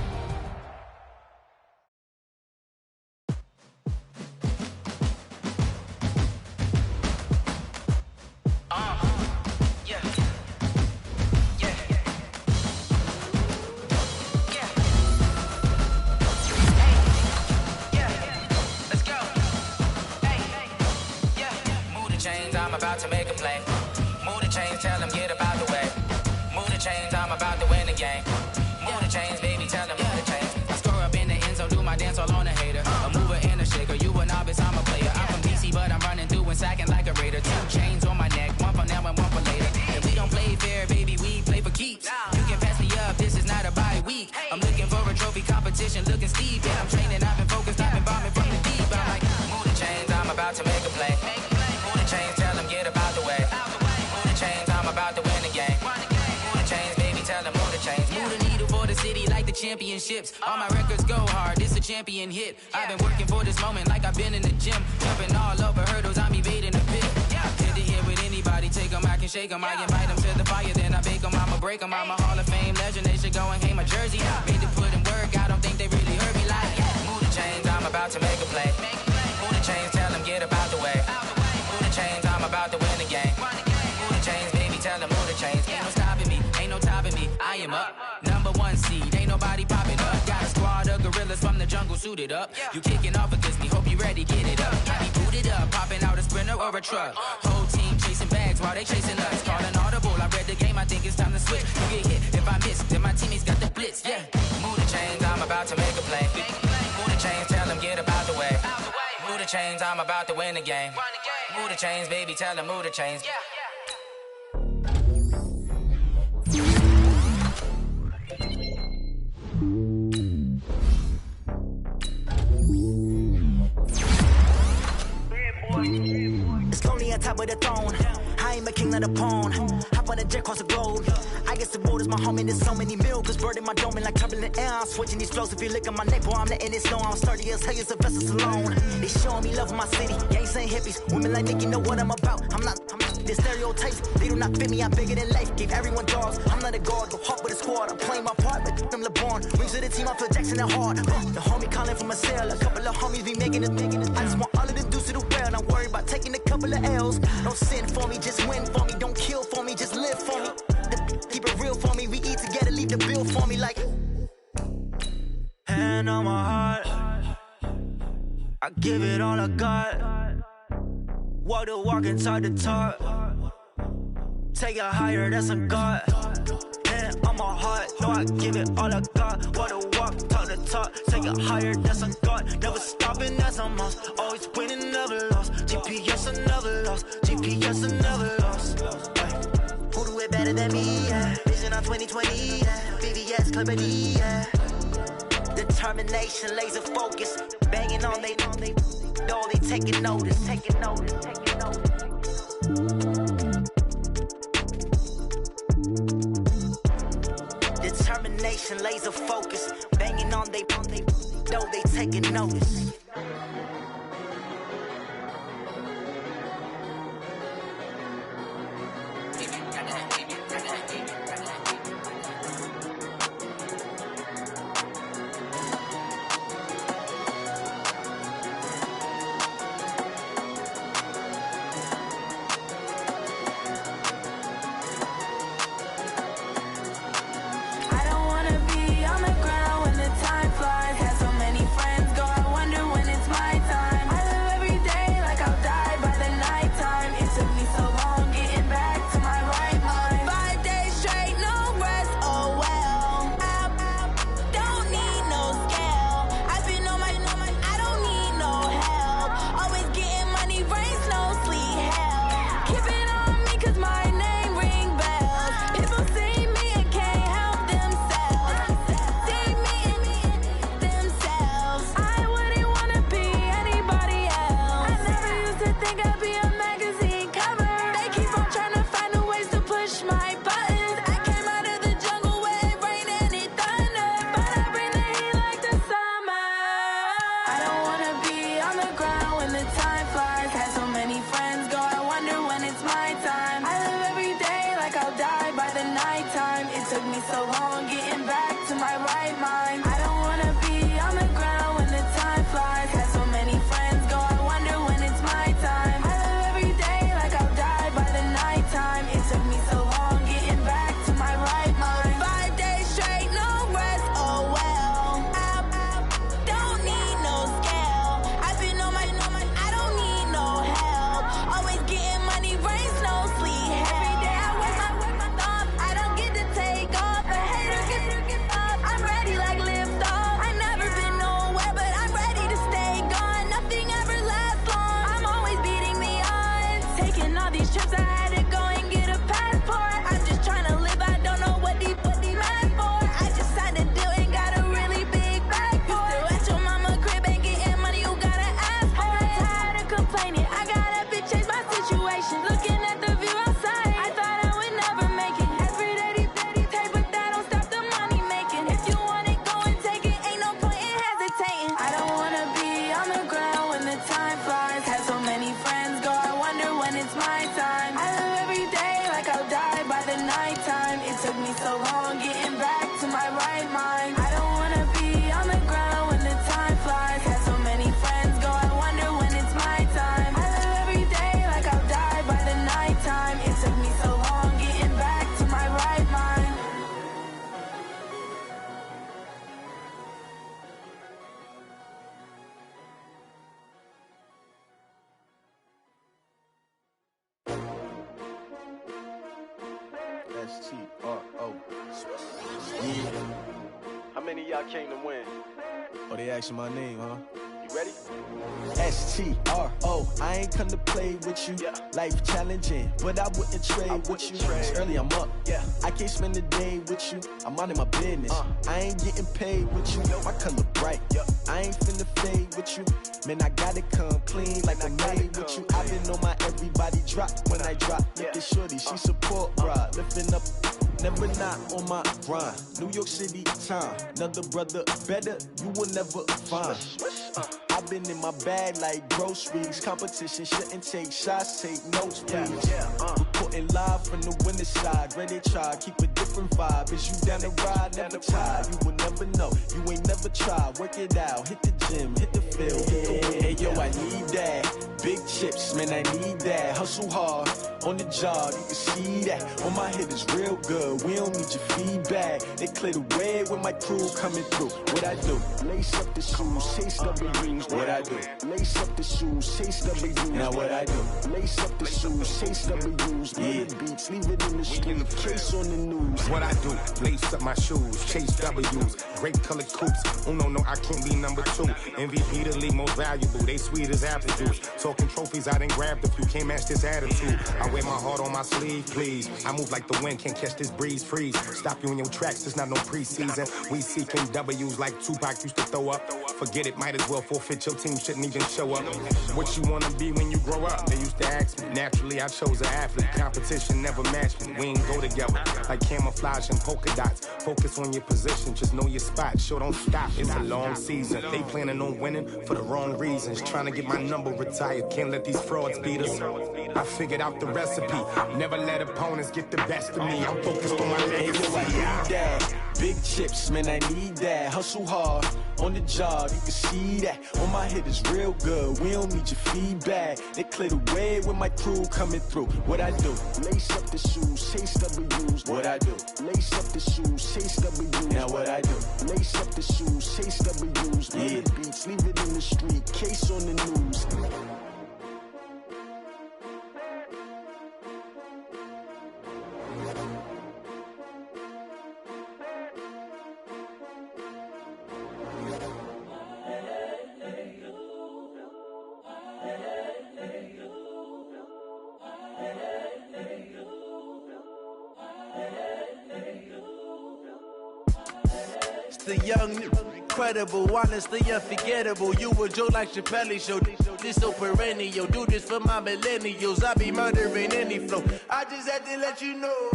about to make a play. Move the chains, tell them get up out the way. Move the chains, I'm about to win the game. Move the chains, baby, tell them move the chains. I score up in the end zone, do my dance all on a hater. A mover and a shaker, you a novice, I'm a player. I'm from DC, but I'm running through and sacking like a raider. 2 chains on my neck, one for now and one for later. If we don't play fair, baby, we play for keeps. You can pass me up, this is not a bye week. I'm looking for a trophy competition, looking steep. And I'm training, I've been focused, I've been bombing from the deep. I'm like, move the chains, I'm about to make a play. Move the chains, tell them get up out the way. Move the chains, I'm about to win the game. Move the chains, baby, tell them move the chains. Move the needle for the city like the championships. All my records go hard, this a champion hit. I've been working for this moment like I've been in the gym. Jumping all over hurdles, I'm evading the pit. Hit to hit with anybody, take them, I can shake them. I invite them to the fire, then I bake them, I'ma break them. I'm a Hall of Fame legend, they should go and hang my jersey. Made to put in work, I don't think they really heard me like. Move the chains, I'm about to make a play. Move the chains, tell them get up out the way. Move the chains, I'm about to win the game. Move the chains, baby, tell them move the chains. Ain't no stopping me, ain't no topping me, I am up. #1 seed, ain't nobody popping up. Got a squad of gorillas from the jungle suited up. You kicking off against me, hope you ready, get it up. I be booted up, popping out a sprinter or a truck. Whole team chasing bags while they chasing us. Calling audible, I read the game, I think it's time to switch. You get hit, if I miss, then my teammates got the blitz, yeah. Move the chains, I'm about to make a play. Move the chains, tell them get up out the way. Move the chains, I'm about to win the game. Move the chains, baby, tell them move the chains. It's lonely on top of the throne. I am a king, not a pawn. Hop on a jet across the globe. I guess the road is my home and there's so many milkers. Bird in my dome and like turbulent air. I'm switching these flows. If you look at my neck, boy, I'm letting it snow. I'm sturdy as hell as a vessel alone. They showing me love in my city. Gangs ain't hippies. Women like Nicki know what I'm about. I'm not the stereotypes. They do not fit me. I'm bigger than life. Gave everyone dogs. I'm not a guard. Go hard with a squad. I'm playing my part like them LeBron. Rings to the team. I feel Jackson and hard. The homie calling from a cell. A couple of homies be making it. I just want all of them dudes to do well. Not worry about taking a couple of L's. Don't sin for me, just win for me. Don't kill for me, just live for me. Keep it real for me. We eat together, leave the bill for me like. Hand on my heart, I give it all I got. Walk the walk and talk the talk. Take it higher, that's a God. Hand on my heart, no, I give it all I got. Walk the walk, talk the talk. Take it higher, that's a God. Never stopping, that's a must. Always winning, never lost. GPS, I never lost. GPS, I never lost. Who do it better than me? Yeah. Vision on 2020. Yeah. VVS, Clarity. Yeah. Determination, laser focus. Banging on they know they taking notice. Taking notice. Taking notice. Determination, laser focus. Banging on they know they taking notice. Money I came to win. Oh, they asking my name, huh? You ready? STRO, I ain't come to play with you. Life challenging, but I wouldn't trade with you. It's early, I'm up. I can't spend the day with you. I'm out of my business. I ain't getting paid with you. My color bright. I ain't finna fade with you. Man, I gotta come clean like I made with you. I've been on my everybody drop when I drop. Look at shorty, she support, bruh. Lifting up, never not on my grind. New York City time, another brother better, you will never find. I've been in my bag like groceries. Competition shouldn't take shots, take notes, please. Reporting live from the winter side. Ready to try, keep a different vibe. Is you down the ride, never tired. You will never know, you ain't never tried. Work it out, hit the gym, hit the field, hit the win. Hey yo, I need that. Big chips, man, I need that. Hustle hard, on the job, you can see that. On my hit is real good, we don't need your feedback. They clear the way with my crew coming through. What I do? Lace up the shoes, chase W's. What I do? Lace up the shoes, chase W's. Now what I do? Lace up the shoes, chase W's. The beats, leave it in the street, case on the news. What I do? Lace up my shoes, chase W's. Great colored coops. Oh no, I can't be number 2. MVP the league most valuable. They sweet as apple juice. Talking trophies, I done grabbed a few. Can't match this attitude. I wear my heart on my sleeve, please. I move like the wind, can't catch this breeze. Freeze. Stop you in your tracks. It's not no preseason. We seeking W's like Tupac used to throw up. Forget it, might as well forfeit. Your team shouldn't even show up. What you wanna be when you grow up? They used to ask me. Naturally, I chose an athlete. Competition never matched me. We ain't go together like camouflage and polka dots. Focus on your position, just know your spot. Sure, don't stop. It's a long season. They planning on winning for the wrong reasons. Trying to get my number retired. Can't let these frauds beat us. I figured out the recipe. Never let opponents get the best of me. I'm focused on my legacy. I need that. Big chips, man, I need that. Hustle hard, on the job, you can see that. On my hit is real good, we don't need your feedback. They clear the way with my crew coming through. What I do? Lace up the shoes, chase W's. What I do? Lace up the shoes, chase W's. Now what I do? Lace up the shoes, chase W's. The beats, leave it in the street, case on the news. The young, incredible, honestly unforgettable. You a Joe like Chappelle show. This so perennial. Do this for my millennials. I be murdering any flow. I just had to let you know.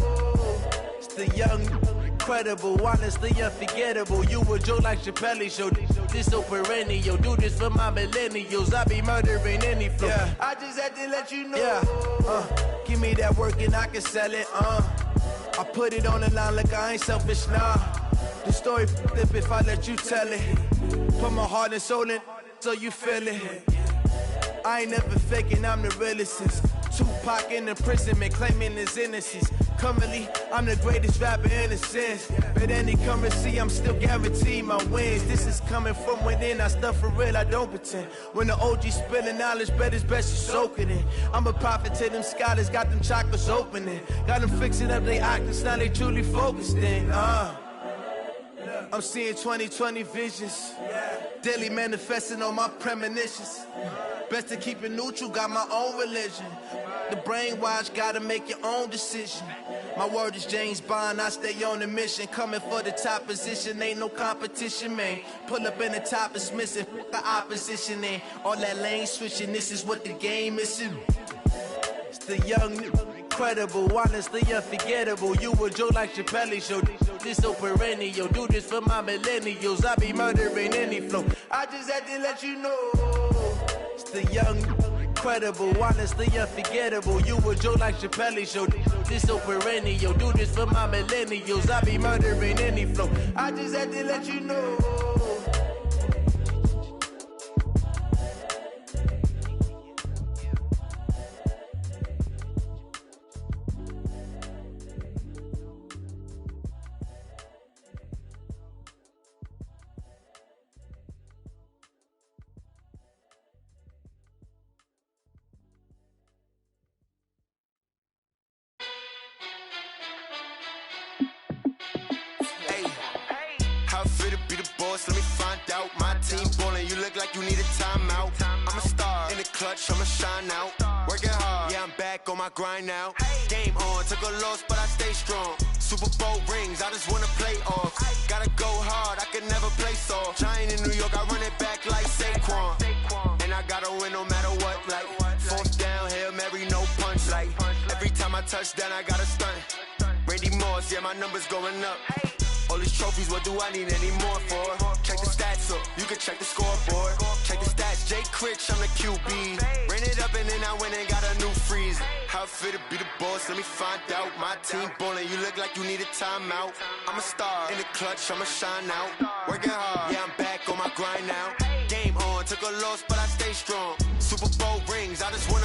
It's the young, incredible, honestly unforgettable. You a Joe like Chappelle show. This so perennial. Do this for my millennials. I be murdering any flow. I just had to let you know. Give me that work and I can sell it. I put it on the line like I ain't selfish, nah. The story flip if I let you tell it. Put my heart and soul in so you feel it. I ain't never faking, I'm the realest since Tupac in imprisonment, claiming his innocence. Currently, I'm the greatest rapper in a sense. But any currency, I'm still guaranteed my wins. This is coming from within, I stuff for real, I don't pretend. When the OG spilling knowledge, bet it's best you soak it in. I'm a prophet to them scholars, got them chakras opening. Got them fixing up they octaves, now they truly focused in. I'm seeing 2020 visions. Daily manifesting on my premonitions. Best to keep it neutral, got my own religion. The brainwash, gotta make your own decision. My word is James Bond, I stay on a mission. Coming for the top position, ain't no competition, man. Pull up in the top is missing, the opposition in. All that lane switching, this is what the game is. It's the young, incredible, honestly unforgettable. You a Joe like Chappelle show. This so perennial. Do this for my millennials. I be murdering any flow. I just had to let you know. It's the young, incredible, honestly unforgettable. You a Joe like Chappelle show. This so perennial. Do this for my millennials. I be murdering any flow. I just had to let you know. fit to be the boss? Let me find out. My team ballin', you look like you need a timeout. I'm a star in the clutch, I'ma shine out. Working hard, yeah, I'm back on my grind now. Game on, took a loss, but I stay strong. Super Bowl rings, I just wanna play off. Gotta go hard, I can never play soft. Giant in New York, I run it back like Saquon. And I gotta win no matter what, like fourth down, Hail Mary, no punch. Like every time I touch down, I gotta stunt. Randy Moss, yeah, my numbers going up. All these trophies, what do I need any more for? Check the stats up, you can check the scoreboard. Check the stats, Jay Critch, I'm the QB. Ran it up and then I went and got a new freeze. How fit to be the boss, let me find out. My team ballin', you look like you need a timeout. I'm a star in the clutch, I'ma shine out. Working hard, yeah, I'm back on my grind now. Game on, took a loss, but I stay strong. Super Bowl rings, I just want